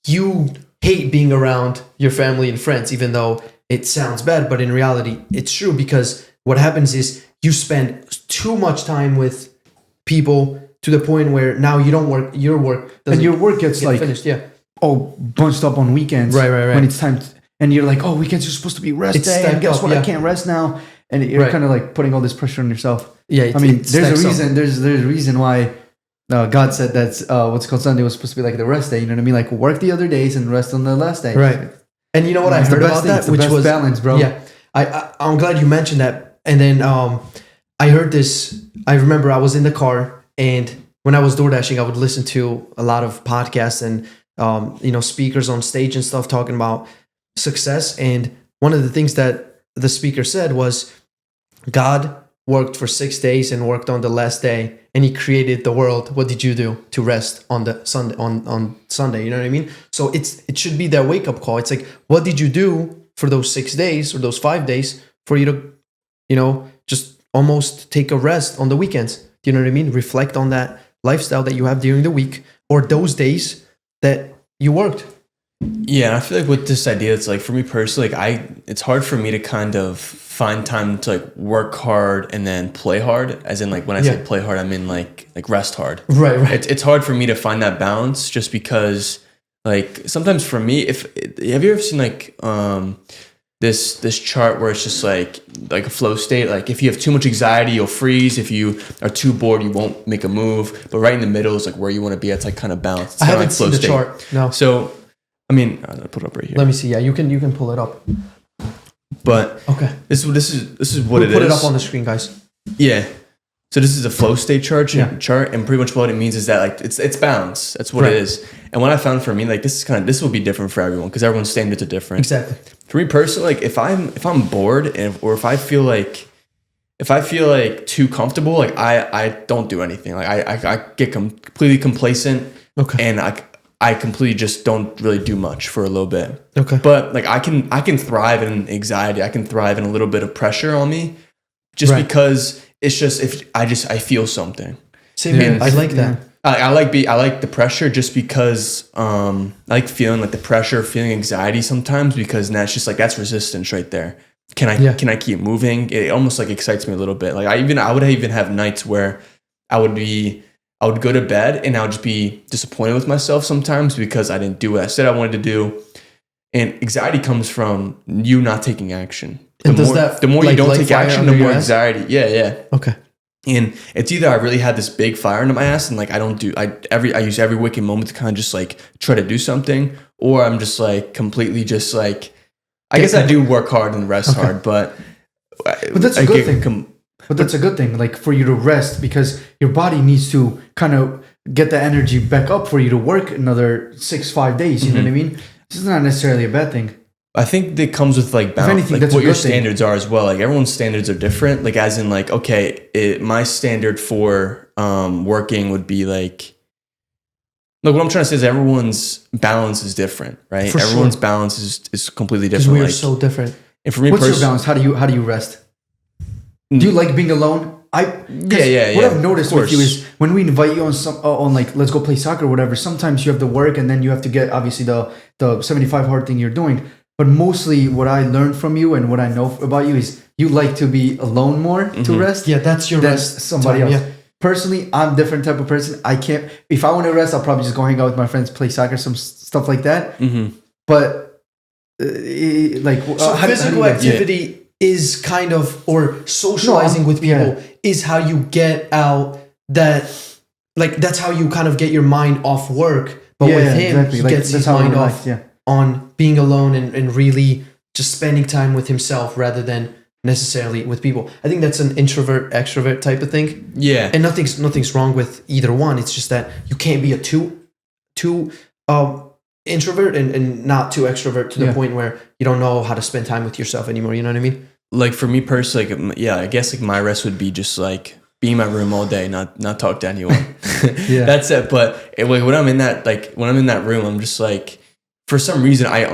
you hate being around your family and friends, even though it sounds bad, but in reality, it's true, because what happens is you spend too much time with people to the point where now you don't work, your work doesn't And your work gets get like finished. Yeah. bunched up on weekends. Right. When it's time and you're like, oh, weekends are supposed to be rest It's day. And stacked guess up, what? yeah. I can't rest now. And you're Right. kind of like putting all this pressure on yourself. Yeah. I mean, there's a reason. There's a reason why God said that's what's called Sunday was supposed to be like the rest day. You know what I mean? Like work the other days and rest on the last day. Right. And you know what I It's the heard best about thing. that, It's the which best was balance, bro. Yeah, I'm glad you mentioned that. And then I heard this. I remember I was in the car, and when I was door dashing, I would listen to a lot of podcasts and speakers on stage and stuff talking about success. And one of the things that the speaker said was, God worked for 6 days and worked on the last day, and He created the world. What did you do to rest on the Sunday on Sunday? You know what I mean? So it should be that wake up call. It's like, what did you do for those 6 days or those 5 days for you to, just almost take a rest on the weekends? Do you know what I mean? Reflect on that lifestyle that you have during the week or those days that you worked. Yeah, and I feel like with this idea, it's like for me personally, it's hard for me to kind of find time to like work hard and then play hard. As in, like when I say play hard, I mean like rest hard. Right. It's hard for me to find that balance, just because like sometimes for me, have you ever seen like this chart where it's just like a flow state? Like if you have too much anxiety, you'll freeze. If you are too bored, you won't make a move. But right in the middle is like where you want to be. It's like kind of balanced. It's I kinda haven't like flow seen the state. chart. No. So, I mean, I'll put it up right here. Let me see. Yeah, you can pull it up. But Okay. this is what We'll it is. put it up on the screen, guys. Yeah. So this is a flow state chart, Yeah. and pretty much what it means is that like it's balance. That's what Right. it is. And what I found for me, like this will be different for everyone because everyone's standards are different. Exactly. For me personally, like if I'm bored or if I feel like too comfortable, like I don't do anything. Like I get completely complacent. Okay. And I completely just don't really do much for a little bit. Okay. But like I can thrive in anxiety. I can thrive in a little bit of pressure on me, just Right. because it's just I feel something. Same here. I like that. I like the pressure just because I like feeling like the pressure, feeling anxiety sometimes, because that's just like that's resistance right there. Can I keep moving? It almost like excites me a little bit. Like I would even have nights where I would go to bed and I would just be disappointed with myself sometimes because I didn't do what I said I wanted to do. And anxiety comes from you not taking action. The more you don't take action, the more anxiety. Yeah. Okay. And it's either I really had this big fire under my ass and like I use every waking moment to kind of just like try to do something, or I'm just like completely just like I guess I do work hard and rest hard, but that's a good thing. But that's a good thing, like for you to rest, because your body needs to kind of get the energy back up for you to work another 5 days. You know what I mean? This is not necessarily a bad thing. I think that comes with like balance, anything, like that's what a your good thing. standards are as well. Like everyone's standards are different. Like as in like, okay, my standard for working would be like what I'm trying to say is everyone's balance is different, right? For everyone's sure. balance is completely Because different. we are Like, so different. and for me What's personally, your balance? How do you rest? Do you like being alone? Yeah. What I've noticed of with you course. is when we invite you on like let's go play soccer or whatever. Sometimes you have to work and then you have to get obviously the 75 hard thing you're doing. But mostly what I learned from you and what I know about you is you like to be alone more to rest. Yeah, that's your than rest somebody time, else. yeah. Personally, I'm a different type of person. I can't. If I want to rest, I'll probably just go hang out with my friends, play soccer, some stuff like that. But So how do physical you guys- activity is kind of, or socializing with people is how you get out that, like that's how you kind of get your mind off work. But with him, exactly. he Like, gets that's his how mind we off relax, on being alone and really just spending time with himself rather than necessarily with people. I think that's an introvert extrovert type of thing. Yeah. And nothing's wrong with either one. It's just that you can't be a too introvert and not too extrovert to the point where you don't know how to spend time with yourself anymore. You know what I mean? Like for me personally, like, I guess like my rest would be just like be in my room all day, not talk to anyone. That's it. But when I'm in that room, I'm just like, for some reason, I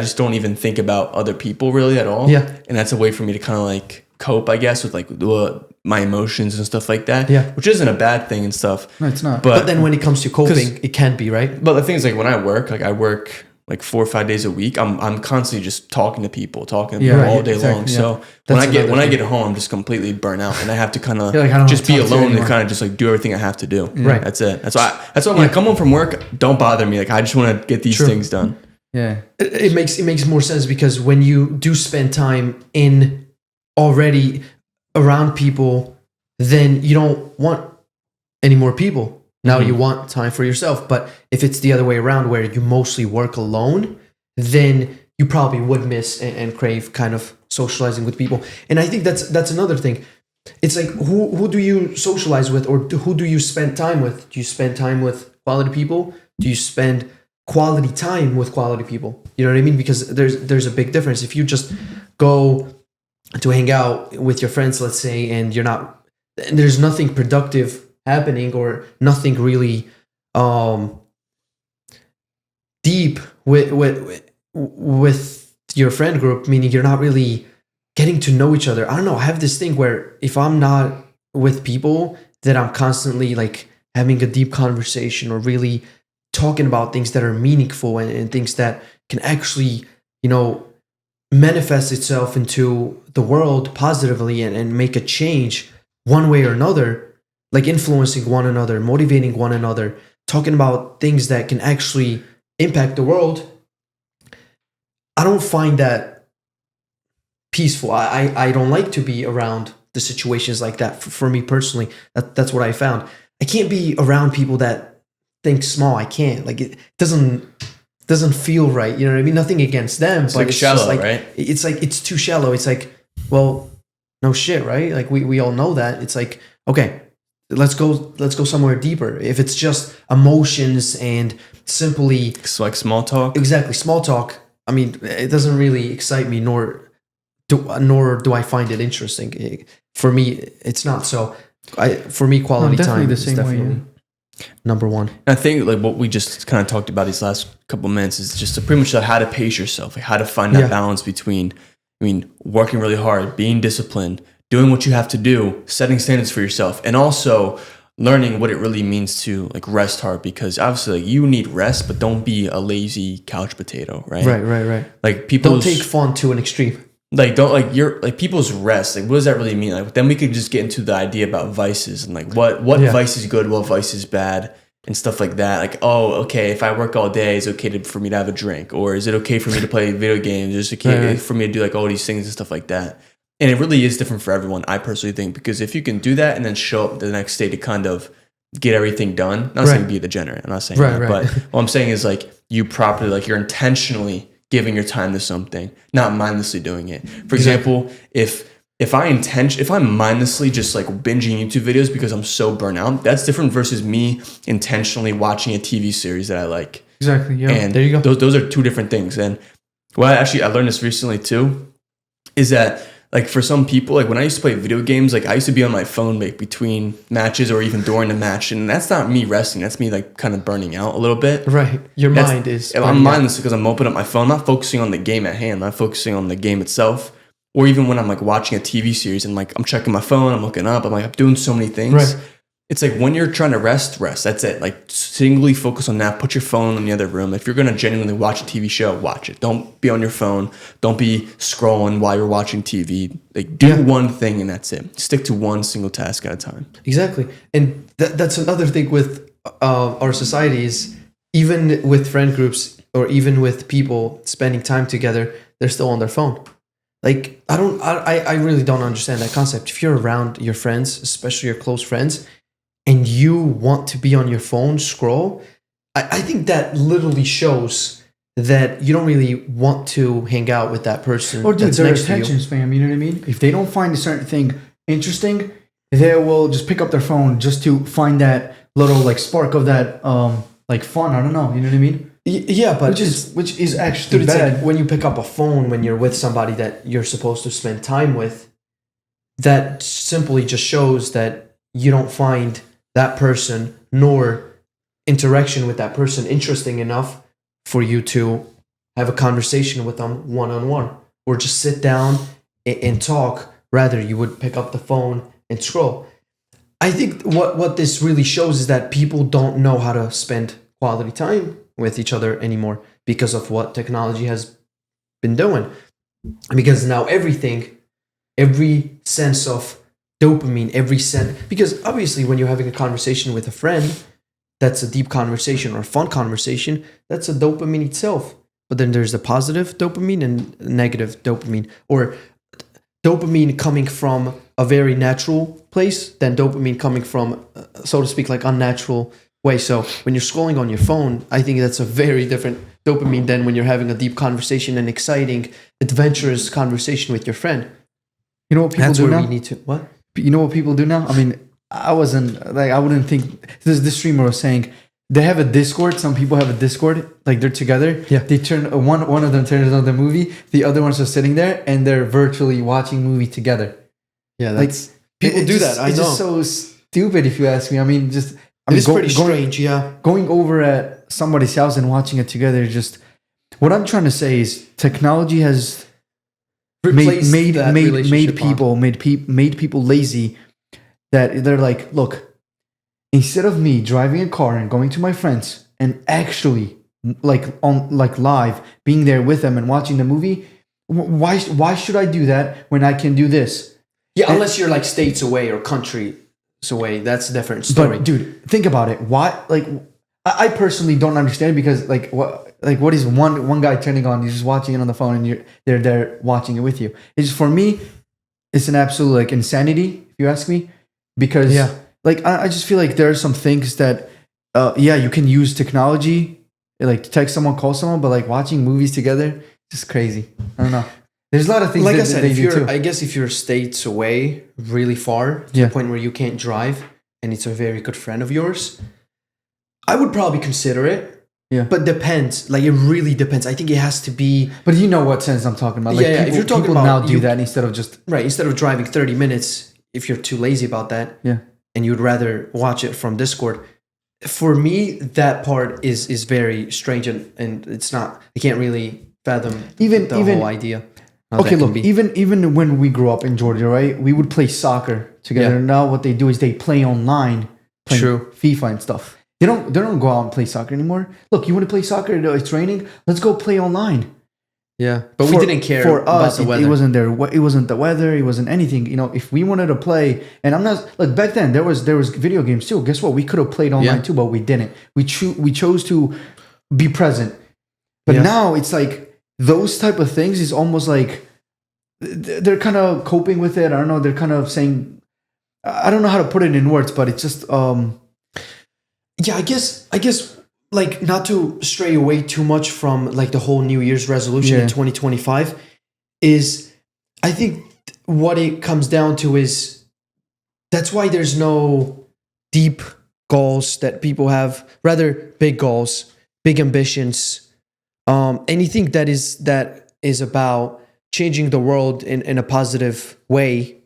just don't even think about other people really at all. Yeah. And that's a way for me to kind of like cope, I guess, with like my emotions and stuff like that. Yeah. Which isn't a bad thing and stuff. No, it's not. But then when it comes to coping, it can be, right? But the thing is, like when I work like 4 or 5 days a week, I'm constantly just talking to people all day long. Yeah. So when I get home, I'm just completely burnt out, and I have to kind of just be alone and kind of just like do everything I have to do. Right. That's it. That's why when I come home from work, don't bother me. Like I just want to get these things done. Yeah. It makes more sense because when you do spend time in already around people, then you don't want any more people. Now you want time for yourself. But if it's the other way around where you mostly work alone, then you probably would miss and crave kind of socializing with people. And I think that's another thing. It's like who do you socialize with, or who do you spend time with? Do you spend time with quality people? Do you spend quality time with quality people? You know what I mean? Because there's a big difference. If you just go to hang out with your friends, let's say, and there's nothing productive happening or nothing really deep with your friend group, meaning you're not really getting to know each other. I don't know. I have this thing where if I'm not with people that I'm constantly like having a deep conversation or really talking about things that are meaningful and things that can actually, manifest itself into the world positively and make a change one way or another, like influencing one another, motivating one another, talking about things that can actually impact the world, I don't find that peaceful. I don't like to be around the situations like that. For me personally, that's what I found. I can't be around people that think small. I can't. Like it doesn't feel right. You know what I mean? Nothing against them, It's but like it's shallow, just like, right? It's like it's too shallow. It's like, well, no shit, right? Like we all know that. It's like, okay, let's go somewhere deeper. If it's just emotions and simply It's like small talk. exactly small talk, I mean, it doesn't really excite me, nor do I find it interesting. For me, it's not. So for me, quality time is definitely number one. And I think like what we just kind of talked about these last couple of minutes is just pretty much how to pace yourself, like how to find that balance between, working really hard, being disciplined, doing what you have to do, setting standards for yourself, and also learning what it really means to like rest hard, because obviously like, you need rest, but don't be a lazy couch potato, right? Right. Like people don't take fun to an extreme. Like don't like you're like people's rest. Like what does that really mean? Like then we could just get into the idea about vices and like what vice is good, what vice is bad, and stuff like that. Like, oh, okay, if I work all day, it's okay for me to have a drink, or is it okay for me to play video games? Is it okay for me to do like all these things and stuff like that? And it really is different for everyone, I personally think, because if you can do that and then show up the next day to kind of get everything done, not saying be a degenerate, I'm not saying that, but what I'm saying is like you properly, like you're intentionally giving your time to something, not mindlessly doing it. For example, if I'm mindlessly just like binging YouTube videos because I'm so burnt out, that's different versus me intentionally watching a TV series that I like. Exactly. Yeah. And there you go. Those are two different things. And I learned this recently too, is that like for some people, like when I used to play video games, like I used to be on my phone like between matches or even during the match, and that's not me resting. That's me like kind of burning out a little bit. Right. Your mind is. I'm mindless because I'm opening up my phone. I'm not focusing on the game at hand. I'm not focusing on the game itself. Or even when I'm like watching a TV series and like I'm checking my phone, I'm looking up, I'm doing so many things. Right. It's like when you're trying to rest. That's it. Like singly focus on that. Put your phone in the other room. If you're going to genuinely watch a TV show, watch it. Don't be on your phone. Don't be scrolling while you're watching TV. Like do one thing and that's it. Stick to one single task at a time. Exactly. And that's another thing with our society is even with friend groups or even with people spending time together, they're still on their phone. Like I really don't understand that concept. If you're around your friends, especially your close friends, and you want to be on your phone, scroll, I think that literally shows that you don't really want to hang out with that person. Or dude, that's their next to you. attention spam, you know what I mean? If they don't find a certain thing interesting, they will just pick up their phone just to find that little like spark of that like fun. I don't know, you know what I mean? Yeah, but which is actually dude, bad. it's like when you pick up a phone when you're with somebody that you're supposed to spend time with, that simply just shows that you don't find that person nor interaction with that person interesting enough for you to have a conversation with them one-on-one or just sit down and talk rather you would pick up the phone and scroll. I think what this really shows is that people don't know how to spend quality time with each other anymore because of what technology has been doing. Because now every sense of dopamine, because obviously when you're having a conversation with a friend, that's a deep conversation or a fun conversation, that's a dopamine itself. But then there's the positive dopamine and negative dopamine, or dopamine coming from a very natural place than dopamine coming from, so to speak, like unnatural way. So when you're scrolling on your phone, I think that's a very different dopamine than when you're having a deep conversation and exciting, adventurous conversation with your friend. You know what people That's do where now? we need to, what? You know what people do now? I mean, I wouldn't think this streamer was saying they have a Discord. Some people have a Discord, like they're together. Yeah. They turn one of them turns on the movie. The other ones are sitting there and they're virtually watching movie together. Yeah, Like that's people do that. I It's know. just so stupid if you ask me. I mean, It's pretty strange. Yeah. Going over at somebody's house and watching it together. Just what I'm trying to say is technology has Replaced made that relationship people lazy. That they're like, look, instead of me driving a car and going to my friends and actually like live being there with them and watching the movie, why should I do that when I can do this? Yeah, unless you're like states away or countries away, that's a different story. But dude, think about it. Why? Like, I personally don't understand it because what is one guy turning on? He's just watching it on the phone and they're there watching it with you. It's for me, it's an absolute like insanity if you ask me. Because like I just feel like there are some things that you can use technology like to text someone, call someone, but like watching movies together, just crazy. I don't know. There's a lot of things like that, I said, that they do too. I guess if you're states away, really far, to the point where you can't drive, and it's a very good friend of yours, I would probably consider it. Yeah. But depends. Like it really depends. I think it has to be. But you know what sense I'm talking about. Like Yeah, if you're talking people about now do that instead of just right, instead of driving 30 minutes, if you're too lazy about that, and you'd rather watch it from Discord. For me, that part is very strange and it's not. I can't really fathom the whole idea. Okay, look, even when we grew up in Georgia, right, we would play soccer together. Yeah. Now what they do is they play online, playing True. FIFA and stuff. They don't go out and play soccer anymore. Look, you want to play soccer? It's raining. Let's go play online. Yeah, but we didn't care for about us. the weather. It wasn't there. It wasn't the weather. It wasn't anything. You know, if we wanted to play, and I'm not like back then. There was video games too. Guess what? We could have played online too, but we didn't. We chose to be present. But now it's like those type of things is almost like they're kind of coping with it. I don't know. They're kind of saying, I don't know how to put it in words, but it's just. Yeah, I guess. Like not to stray away too much from like the whole New Year's resolution in 2025 is I think what it comes down to is that's why there's no deep goals that people have, rather big goals, big ambitions, anything that is about changing the world in a positive way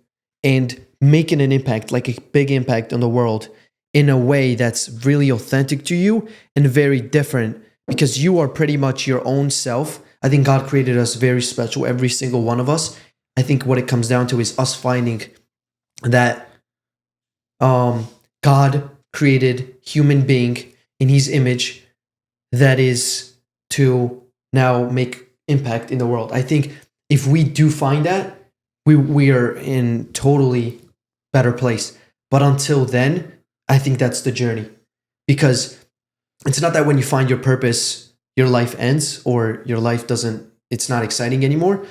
and making an impact, like a big impact on the world in a way that's really authentic to you and very different because you are pretty much your own self. I think God created us very special, every single one of us. I think what it comes down to is us finding that God created human being in his image that is to now make impact in the world. I think if we do find that, we are in totally better place. But until then, I think that's the journey, because it's not that when you find your purpose, your life ends or your life it's not exciting anymore,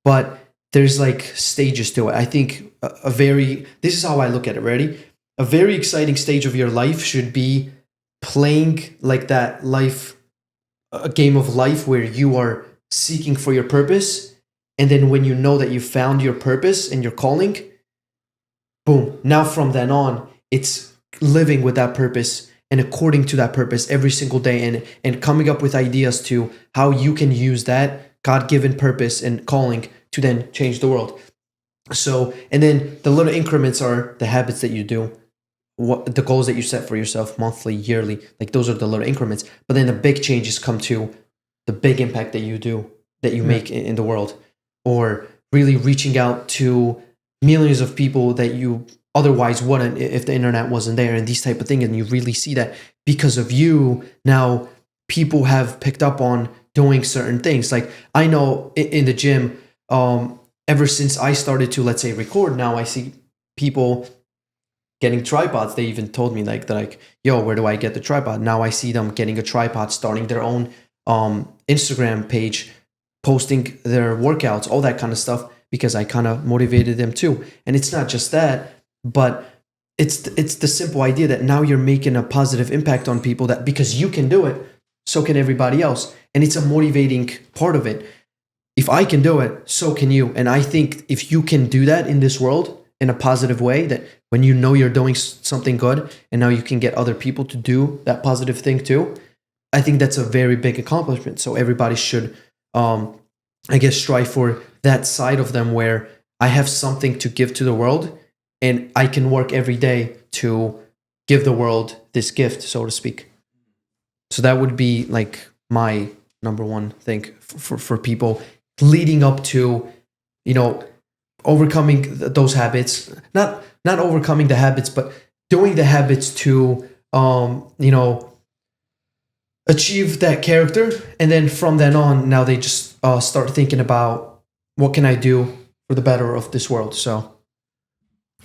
but there's like stages to it. I think this is how I look at it, ready? A very exciting stage of your life should be playing like that a game of life where you are seeking for your purpose. And then when you know that you found your purpose and your calling, boom, now from then on, it's living with that purpose and according to that purpose every single day and coming up with ideas to how you can use that God-given purpose and calling to then change the world. So, and then the little increments are the habits that you do, the goals that you set for yourself monthly, yearly, like those are the little increments. But then the big changes come to the big impact that you do, that you make in the world, or really reaching out to millions of people that you otherwise wouldn't if the internet wasn't there, and these type of things. And you really see that because of you now, people have picked up on doing certain things. Like I know in the gym, ever since I started to, let's say, record, now I see people getting tripods. They even told me like, yo, where do I get the tripod? Now I see them getting a tripod, starting their own Instagram page, posting their workouts, all that kind of stuff, because I kind of motivated them too. And it's not just that, but it's the simple idea that now you're making a positive impact on people, that because you can do it, so can everybody else. And it's a motivating part of it. If I can do it, so can you. And I think if you can do that in this world in a positive way, that when you know you're doing something good and now you can get other people to do that positive thing too, I think that's a very big accomplishment. So everybody should, I guess, strive for that side of them where I have something to give to the world and I can work every day to give the world this gift, so to speak. So that would be like my number one thing for people leading up to, overcoming those habits, not overcoming the habits, but doing the habits to, achieve that character. And then from then on, now they just start thinking about what can I do for the better of this world. So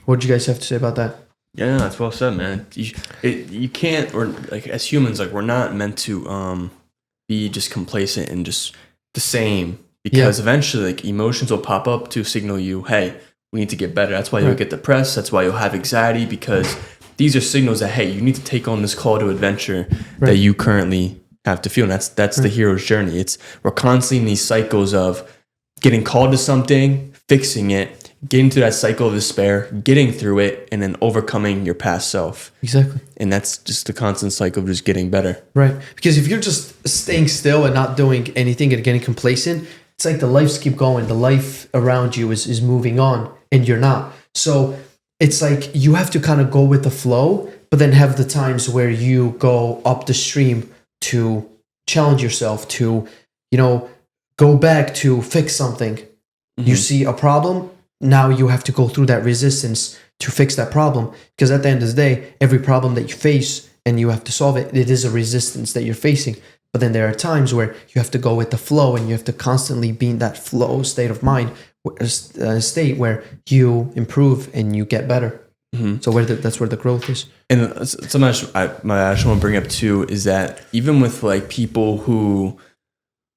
what do you guys have to say about that? Yeah, that's well said, man. You can't, or like as humans, like we're not meant to be just complacent and just the same, because eventually like emotions will pop up to signal you, hey, we need to get better. That's why you'll get depressed. That's why you'll have anxiety, because these are signals that, hey, you need to take on this call to adventure that you currently have to feel. And that's the hero's journey. We're constantly in these cycles of getting called to something, fixing it, getting to that cycle of despair, getting through it, and then overcoming your past self. Exactly. And that's just the constant cycle of just getting better. Right. Because if you're just staying still and not doing anything and getting complacent, it's like the lives keep going. The life around you is moving on and you're not. So it's like you have to kind of go with the flow, but then have the times where you go up the stream to challenge yourself, to, go back to fix something. Mm-hmm. You see a problem, now you have to go through that resistance to fix that problem. Because at the end of the day, every problem that you face and you have to solve it, it is a resistance that you're facing. But then there are times where you have to go with the flow and you have to constantly be in that flow state of mind, state where you improve and you get better. Mm-hmm. So that's where the growth is. And something I just want to bring up too is that even with like people who,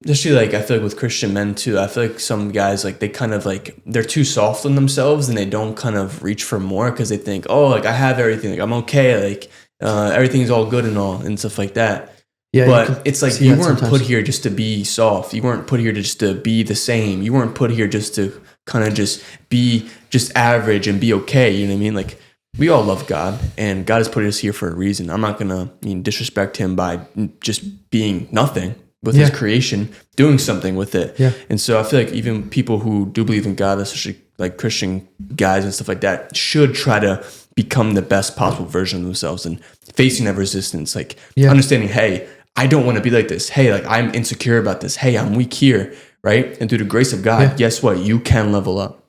especially like I feel like with Christian men too, I feel like some guys like they kind of like they're too soft on themselves and they don't kind of reach for more because they think, oh, like I have everything, like I'm okay, like everything's all good and all and stuff like that. Yeah, but it's like you weren't put here just to be soft. You weren't put here just to be the same. You weren't put here just to kind of just be just average and be okay. You know what I mean? Like we all love God, and God has put us here for a reason. I'm not gonna disrespect Him by just being nothing with His creation, doing something with it. Yeah. And so I feel like even people who do believe in God, especially like Christian guys and stuff like that, should try to become the best possible version of themselves and facing that resistance, like understanding, hey, I don't want to be like this. Hey, like I'm insecure about this. Hey, I'm weak here, right? And through the grace of God, guess what? You can level up.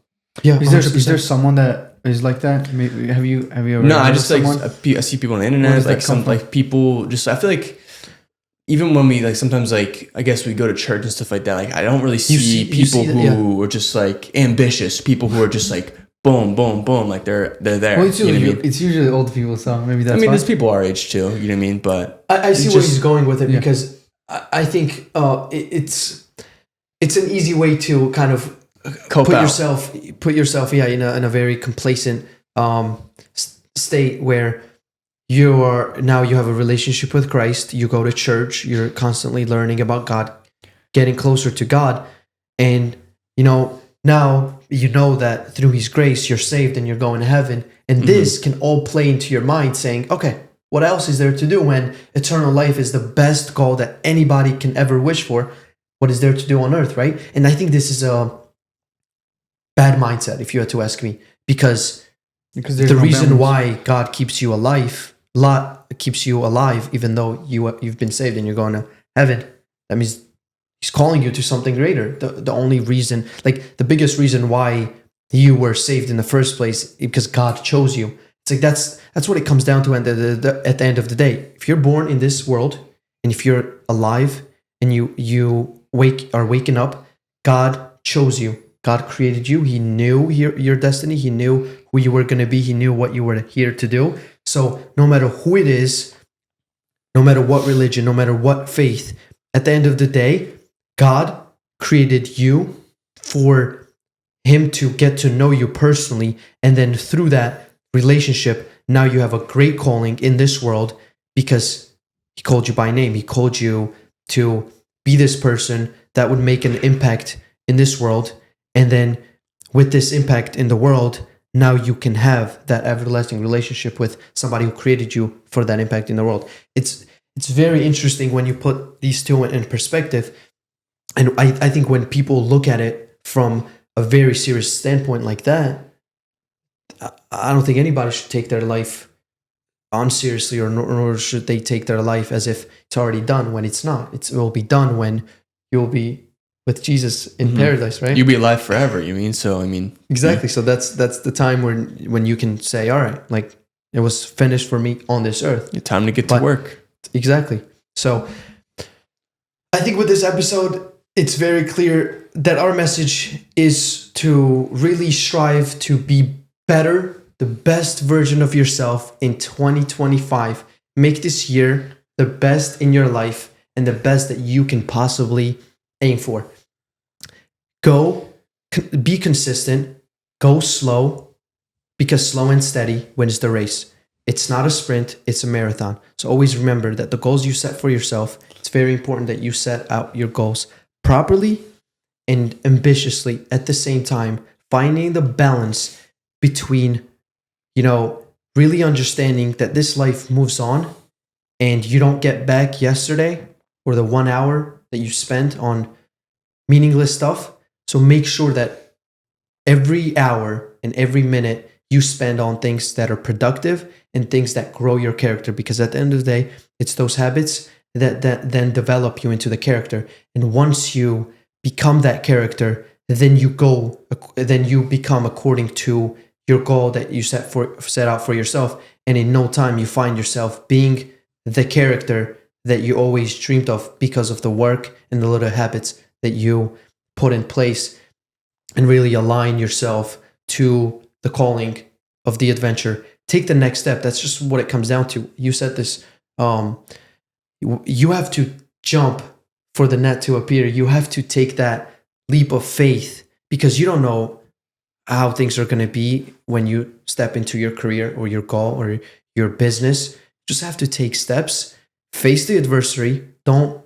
Yeah. Is there someone that is like that? Maybe, have you ever? No, I just like I see people on the internet, like some like people. Just I feel like even when we like sometimes like I guess we go to church and stuff like that. Like I don't really see people who are just like ambitious. People who are just like boom, boom, boom. Like they're there. Well, it's usually old people, so maybe that's. I mean, there's people our age too. You know what I mean? But I see where he's going with it because I think it's an easy way to kind of put yourself in a very complacent state where you have a relationship with Christ. You go to church. You're constantly learning about God, getting closer to God, and now you know that through His grace you're saved and you're going to heaven. And this can all play into your mind saying, okay, what else is there to do when eternal life is the best goal that anybody can ever wish for? What is there to do on earth, right? And I think this is a bad mindset, if you had to ask me, because the reason why God keeps you alive, even though you've been saved and you're going to heaven, that means He's calling you to something greater. The only reason, like the biggest reason why you were saved in the first place because God chose you. It's like that's what it comes down to at the end of the day. If you're born in this world and if you're alive and you are waking up, God chose you. God created you. He knew your destiny. He knew who you were going to be. He knew what you were here to do. So no matter who it is, no matter what religion, no matter what faith, at the end of the day, God created you for him to get to know you personally. And then through that relationship, now you have a great calling in this world because he called you by name. He called you to be this person that would make an impact in this world. And then with this impact in the world, now you can have that everlasting relationship with somebody who created you for that impact in the world. It's very interesting when you put these two in perspective. And I think when people look at it from a very serious standpoint like that, I don't think anybody should take their life unseriously, or nor should they take their life as if it's already done when it's not. It will be done when you'll be with Jesus in paradise, right? You'll be alive forever, you mean? So, I mean... Exactly. So that's the time when you can say, all right, like it was finished for me on this earth. Time to get to work. Exactly. So I think with this episode, it's very clear that our message is to really strive to be better, the best version of yourself in 2025. Make this year the best in your life and the best that you can possibly aim for. Be consistent, go slow, because slow and steady wins the race. It's not a sprint, it's a marathon. So always remember that the goals you set for yourself, it's very important that you set out your goals properly and ambitiously at the same time, finding the balance between, really understanding that this life moves on and you don't get back yesterday or the 1 hour that you spent on meaningless stuff. So make sure that every hour and every minute you spend on things that are productive and things that grow your character, because at the end of the day, it's those habits that then develop you into the character. And once you become that character, then you become according to your goal that you set out for yourself. And in no time, you find yourself being the character that you always dreamed of because of the work and the little habits that you put in place, and really align yourself to the calling of the adventure. Take the next step. That's just what it comes down to. You said this, you have to jump for the net to appear. You have to take that leap of faith because you don't know how things are going to be when you step into your career or your goal or your business. You just have to take steps, face the adversary. Don't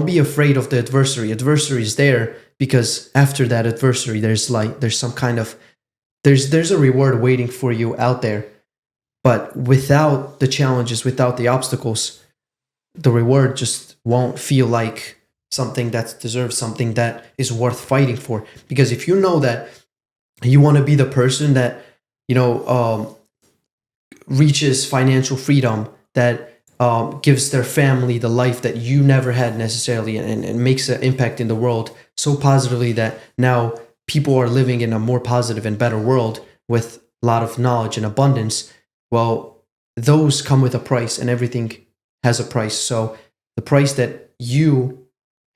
be afraid of the adversary. Adversary is there because after that adversary, there's a reward waiting for you out there. But without the challenges, without the obstacles, the reward just won't feel like something that deserves, something that is worth fighting for. Because if you know that you want to be the person that, reaches financial freedom, that gives their family the life that you never had necessarily, and makes an impact in the world so positively that now people are living in a more positive and better world with a lot of knowledge and abundance. Well, those come with a price, and everything has a price. So the price that you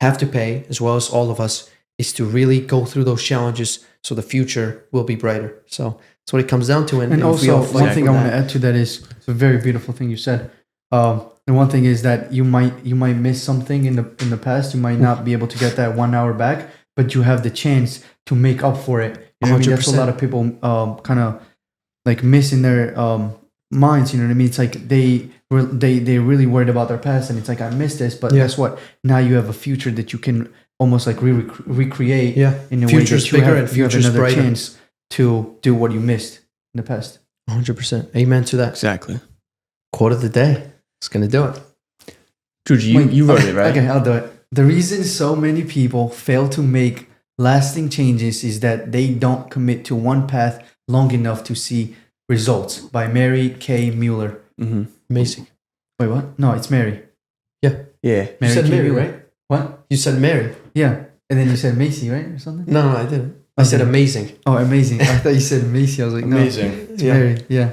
have to pay, as well as all of us, is to really go through those challenges so the future will be brighter. So that's what it comes down to. And also, one thing I want to add to that is, it's a very beautiful thing you said. And one thing is that you might miss something in the past. You might not be able to get that 1 hour back, but you have the chance to make up for it. You know what I mean? That's a lot of people kind of like miss in their minds. You know what I mean? It's like they really worried about their past, and it's like, I missed this, but guess what? Now you have a future that you can almost like recreate in a future's way that bigger and future's another brighter. chance to do what you missed in the past. 100%. Amen to that. Exactly. Quote of the day. It's going to do it. Georgie, you wrote it, right? Okay, I'll do it. The reason so many people fail to make lasting changes is that they don't commit to one path long enough to see results. By Mary K. Mueller. Mm-hmm. Amazing. Wait, what? No, it's Mary. Yeah. You said K. Mary, Mueller. right? What? You said Mary. Yeah. And then you said Macy, right? Or something? No, I didn't. I said amazing. Oh, amazing. I thought you said Macy. I was like, Amazing. no. It's very, yeah.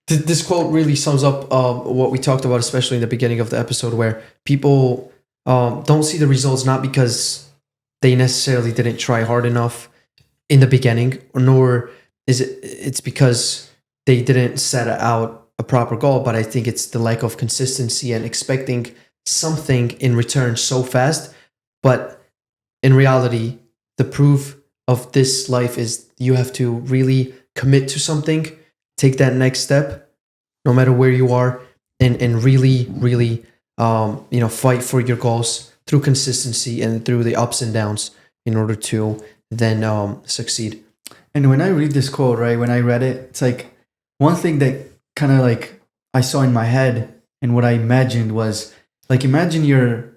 This quote really sums up what we talked about, especially in the beginning of the episode, where people don't see the results not because they necessarily didn't try hard enough in the beginning, nor it's because they didn't set out a proper goal, but I think it's the lack of consistency and expecting something in return so fast. But in reality, the proof of this life is you have to really commit to something, take that next step, no matter where you are, and really, really, fight for your goals through consistency and through the ups and downs in order to then succeed. And when I read this quote, right, when I read it, it's like one thing that kind of like I saw in my head and what I imagined was like, imagine you're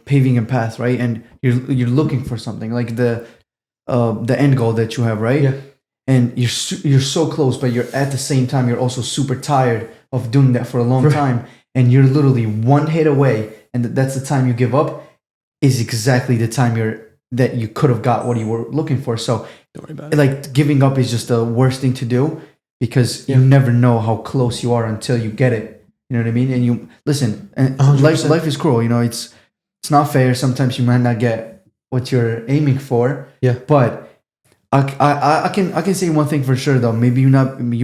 paving a path, right? And you're looking for something like the end goal that you have, right? Yeah. And you're so close, but you're at the same time, you're also super tired of doing that for a long time. And you're literally one hit away. And that's the time you give up is exactly the time that you could have got what you were looking for. So Don't worry about it. like giving up is just the worst thing to do because you never know how close you are until you get it. You know what I mean? And you listen, and 100%. life is cruel. You know, it's not fair. Sometimes you might not get what you're aiming for. Yeah. But I can say one thing for sure though. Maybe you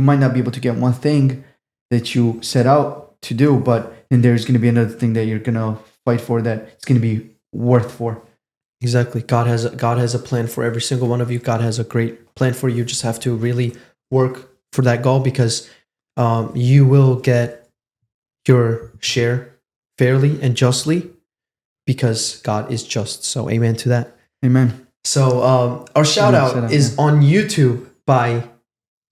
might not be able to get one thing that you set out to do, but then there's going to be another thing that you're going to fight for that it's going to be worth for. Exactly. God has a plan for every single one of you. God has a great plan for you. You just have to really work for that goal because you will get your share fairly and justly because God is just. So amen to that. Amen. So our shout out is on YouTube by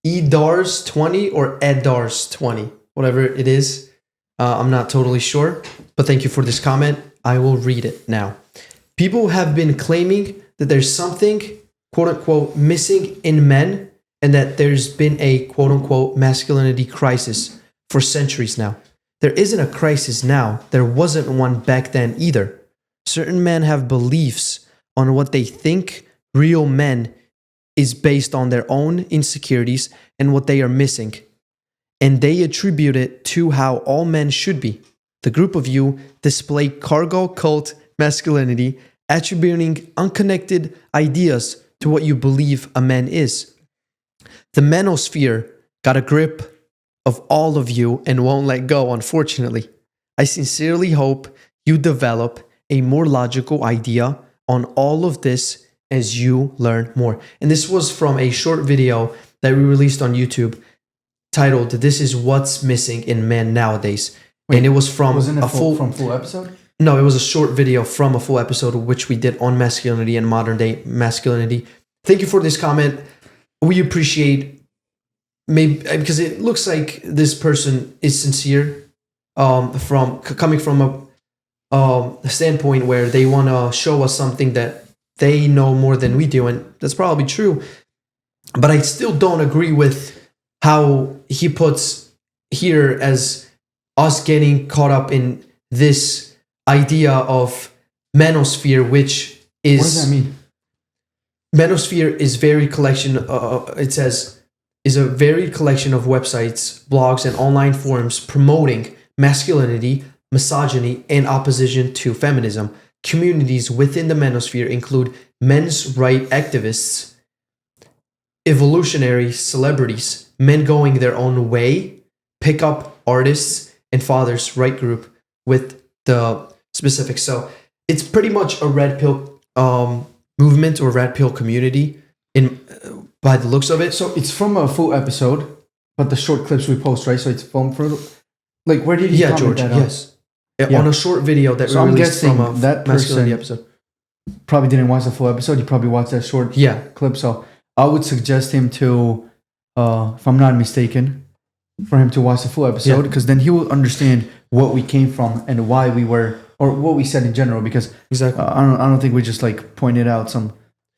edars20 or edars20, whatever it is. I'm not totally sure, but thank you for this comment. I will read it now. People have been claiming that there's something, quote unquote, missing in men and that there's been a, quote unquote, masculinity crisis for centuries now. There isn't a crisis now. There wasn't one back then either. Certain men have beliefs on what they think real men is based on their own insecurities and what they are missing. And they attribute it to how all men should be. The group of you display cargo cult masculinity, attributing unconnected ideas to what you believe a man is. The manosphere got a grip of all of you and won't let go, unfortunately. I sincerely hope you develop a more logical idea on all of this as you learn more. And this was from a short video that we released on YouTube titled, "This is What's Missing in Men Nowadays." Wait, and it was from wasn't it a full episode? No, it was a short video from a full episode, which we did on masculinity and modern day masculinity. Thank you for this comment. We appreciate, maybe because it looks like this person is sincere, coming from a standpoint where they want to show us something that they know more than we do, and that's probably true. But I still don't agree with how he puts here as us getting caught up in this idea of manosphere, which is... What does that mean? Manosphere is varied collection, it says, is a varied collection of websites, blogs, and online forums promoting masculinity, misogyny, and opposition to feminism. Communities within the manosphere include men's right activists, evolutionary celebrities, men going their own way, pickup artists, and fathers' right group with the specifics. So it's pretty much a red pill movement or red pill community in by the looks of it. So it's from a full episode, but the short clips we post, right? So it's from for like where did you comment George? that on? Yes, on a short video that so we I'm released guessing from a that masculinity person episode. Probably didn't watch the full episode. He probably watched that short clip. So I would suggest him to, if I'm not mistaken, for him to watch the full episode because then he will understand what we came from and why we were, or what we said in general. Because Exactly. I don't think we just like pointed out some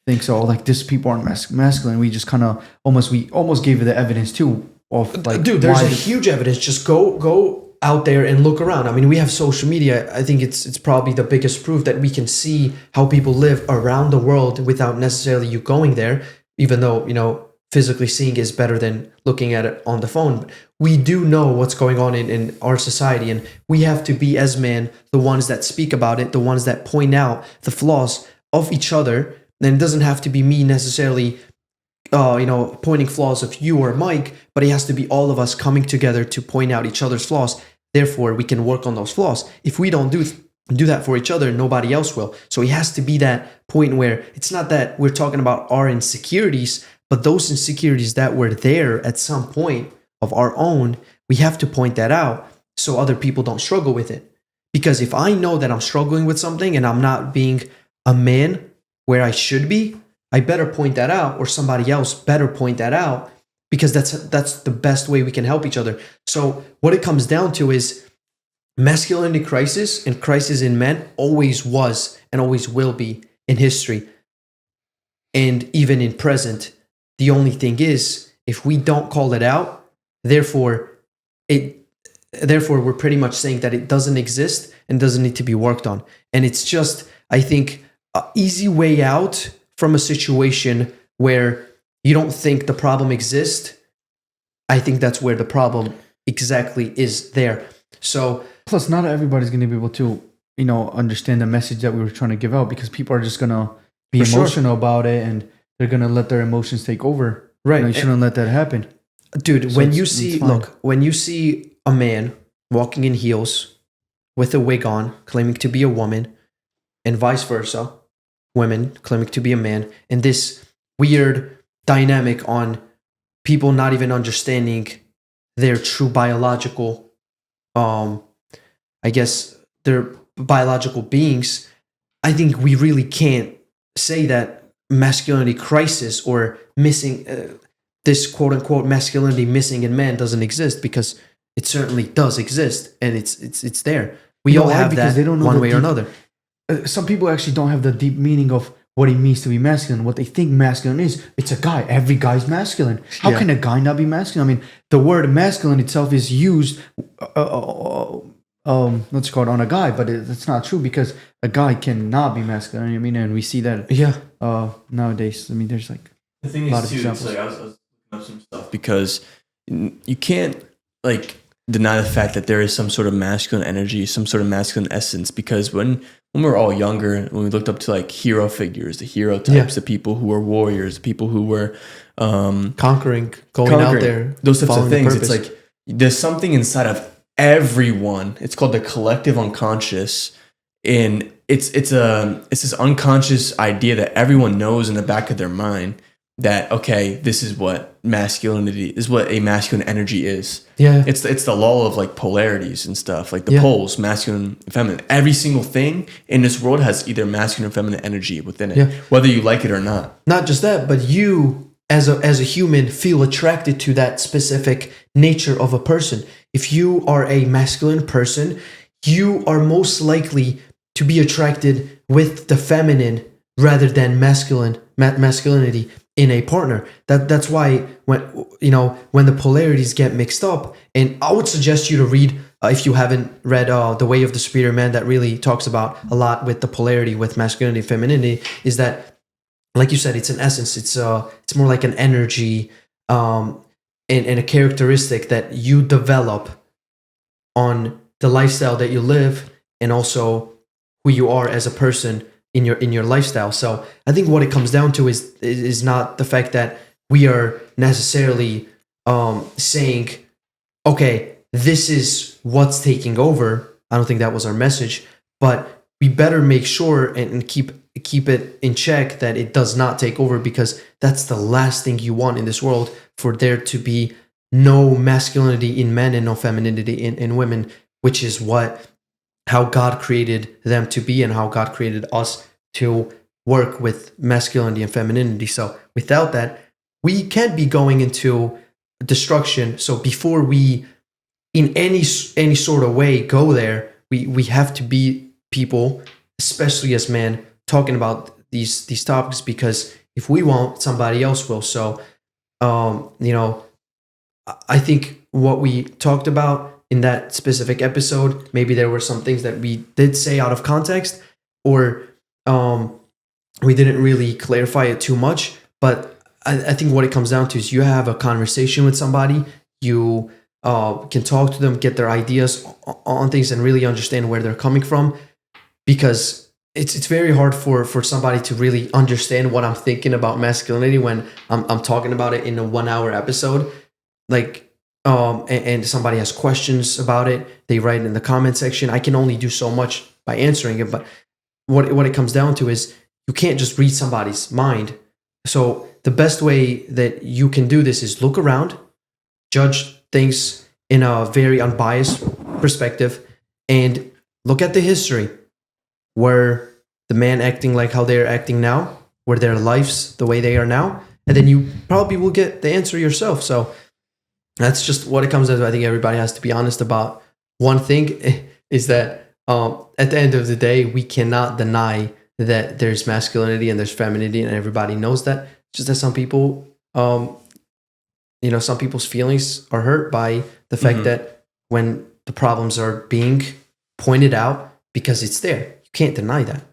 things. So like this people aren't masculine. We just kind of almost gave you the evidence too of like, dude, there's a huge evidence. Just go out there and look around. I mean, we have social media. I think it's probably the biggest proof that we can see how people live around the world without necessarily you going there. even though, physically seeing is better than looking at it on the phone. We do know what's going on in our society, and we have to be, as men, the ones that speak about it, the ones that point out the flaws of each other. And it doesn't have to be me necessarily, pointing flaws of you or Mike, but it has to be all of us coming together to point out each other's flaws. Therefore, we can work on those flaws. If we don't do that for each other, nobody else will. So it has to be that point where it's not that we're talking about our insecurities, but those insecurities that were there at some point of our own, we have to point that out so other people don't struggle with it. Because if I know that I'm struggling with something and I'm not being a man where I should be, I better point that out, or somebody else better point that out, because that's the best way we can help each other. So what it comes down to is masculinity crisis and crisis in men always was and always will be in history, and even in present. The only thing is, if we don't call it out, therefore we're pretty much saying that it doesn't exist and doesn't need to be worked on. And it's just, I think, an easy way out from a situation where you don't think the problem exists. I think that's where the problem exactly is there. So plus, not everybody's going to be able to, understand the message that we were trying to give out, because people are just going to be emotional about it, and they're going to let their emotions take over. Right. You shouldn't let that happen. Dude, so when you see a man walking in heels with a wig on, claiming to be a woman, and vice versa, women claiming to be a man, and this weird dynamic on people not even understanding their true biological, their biological beings, I think we really can't say that masculinity crisis or missing, this quote unquote masculinity missing in men doesn't exist, because it certainly does exist, and it's there. We all have that they don't know one way or another. Some people actually don't have the deep meaning of what it means to be masculine. What they think masculine is, it's a guy. Every guy's masculine. How can a guy not be masculine? I mean, the word masculine itself is used, let's call it on a guy, but it's not true, because a guy cannot be masculine. I mean, and we see that nowadays. I mean, there's like the thing a lot is of too. examples. It's like I was looking up some stuff, because you can't deny the fact that there is some sort of masculine energy, some sort of masculine essence, because when we were all younger, when we looked up to hero figures, the hero types, the people who were warriors, the people who were conquering, out there, those types of things, it's like there's something inside of everyone. It's called the collective unconscious, and it's this unconscious idea that everyone knows in the back of their mind that, okay, this is what masculinity is, what a masculine energy is. Yeah. It's the law of polarities and stuff, like the poles, masculine and feminine. Every single thing in this world has either masculine or feminine energy within it, whether you like it or not. Not just that, but you as a human feel attracted to that specific nature of a person. If you are a masculine person, you are most likely to be attracted with the feminine rather than masculinity in a partner. That's why when the polarities get mixed up, and I would suggest you to read, if you haven't read The Way of the Superior Man, that really talks about a lot with the polarity with masculinity and femininity, is that, like you said, it's an essence. It's more like an energy, and a characteristic that you develop on the lifestyle that you live, and also who you are as a person in your lifestyle. So I think what it comes down to is not the fact that we are necessarily saying, okay, this is what's taking over. I don't think that was our message, but we better make sure and keep it in check that it does not take over, because that's the last thing you want in this world, for there to be no masculinity in men and no femininity in women, which is how God created them to be, and how God created us to work with masculinity and femininity. So without that, we can't be going into destruction. So before we, in any sort of way, go there, we have to be people, especially as men, talking about these topics, because if we won't, somebody else will. So, I think what we talked about in that specific episode, maybe there were some things that we did say out of context, or we didn't really clarify it too much. But I think what it comes down to is you have a conversation with somebody, you can talk to them, get their ideas on things, and really understand where they're coming from, because it's very hard for somebody to really understand what I'm thinking about masculinity when I'm talking about it in a 1 hour episode. Like, and somebody has questions about it, they write in the comment section. I can only do so much by answering it, but what it comes down to is you can't just read somebody's mind. So the best way that you can do this is look around, judge things in a very unbiased perspective, and look at the history. Were the man acting like how they're acting now? Were their lives the way they are now? And then you probably will get the answer yourself. So that's just what it comes down to. I think everybody has to be honest about one thing, is that at the end of the day, we cannot deny that there's masculinity and there's femininity, and everybody knows that. It's just that some people, some people's feelings are hurt by the fact that when the problems are being pointed out, because it's there. You can't deny that.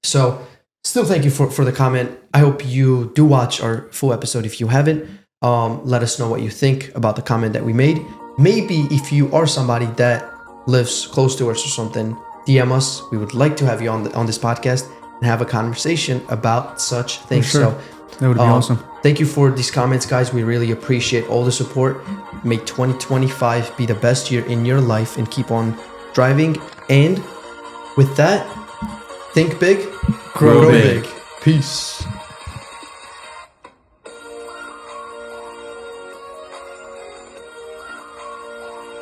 So still thank you for the comment. I hope you do watch our full episode. If you haven't, let us know what you think about the comment that we made. Maybe if you are somebody that lives close to us or something, DM us. We would like to have you on this podcast and have a conversation about such things. Sure. So That would be awesome. Thank you for these comments, guys. We really appreciate all the support. May 2025 be the best year in your life, and keep on driving. And with that, think big, Grow big. Peace.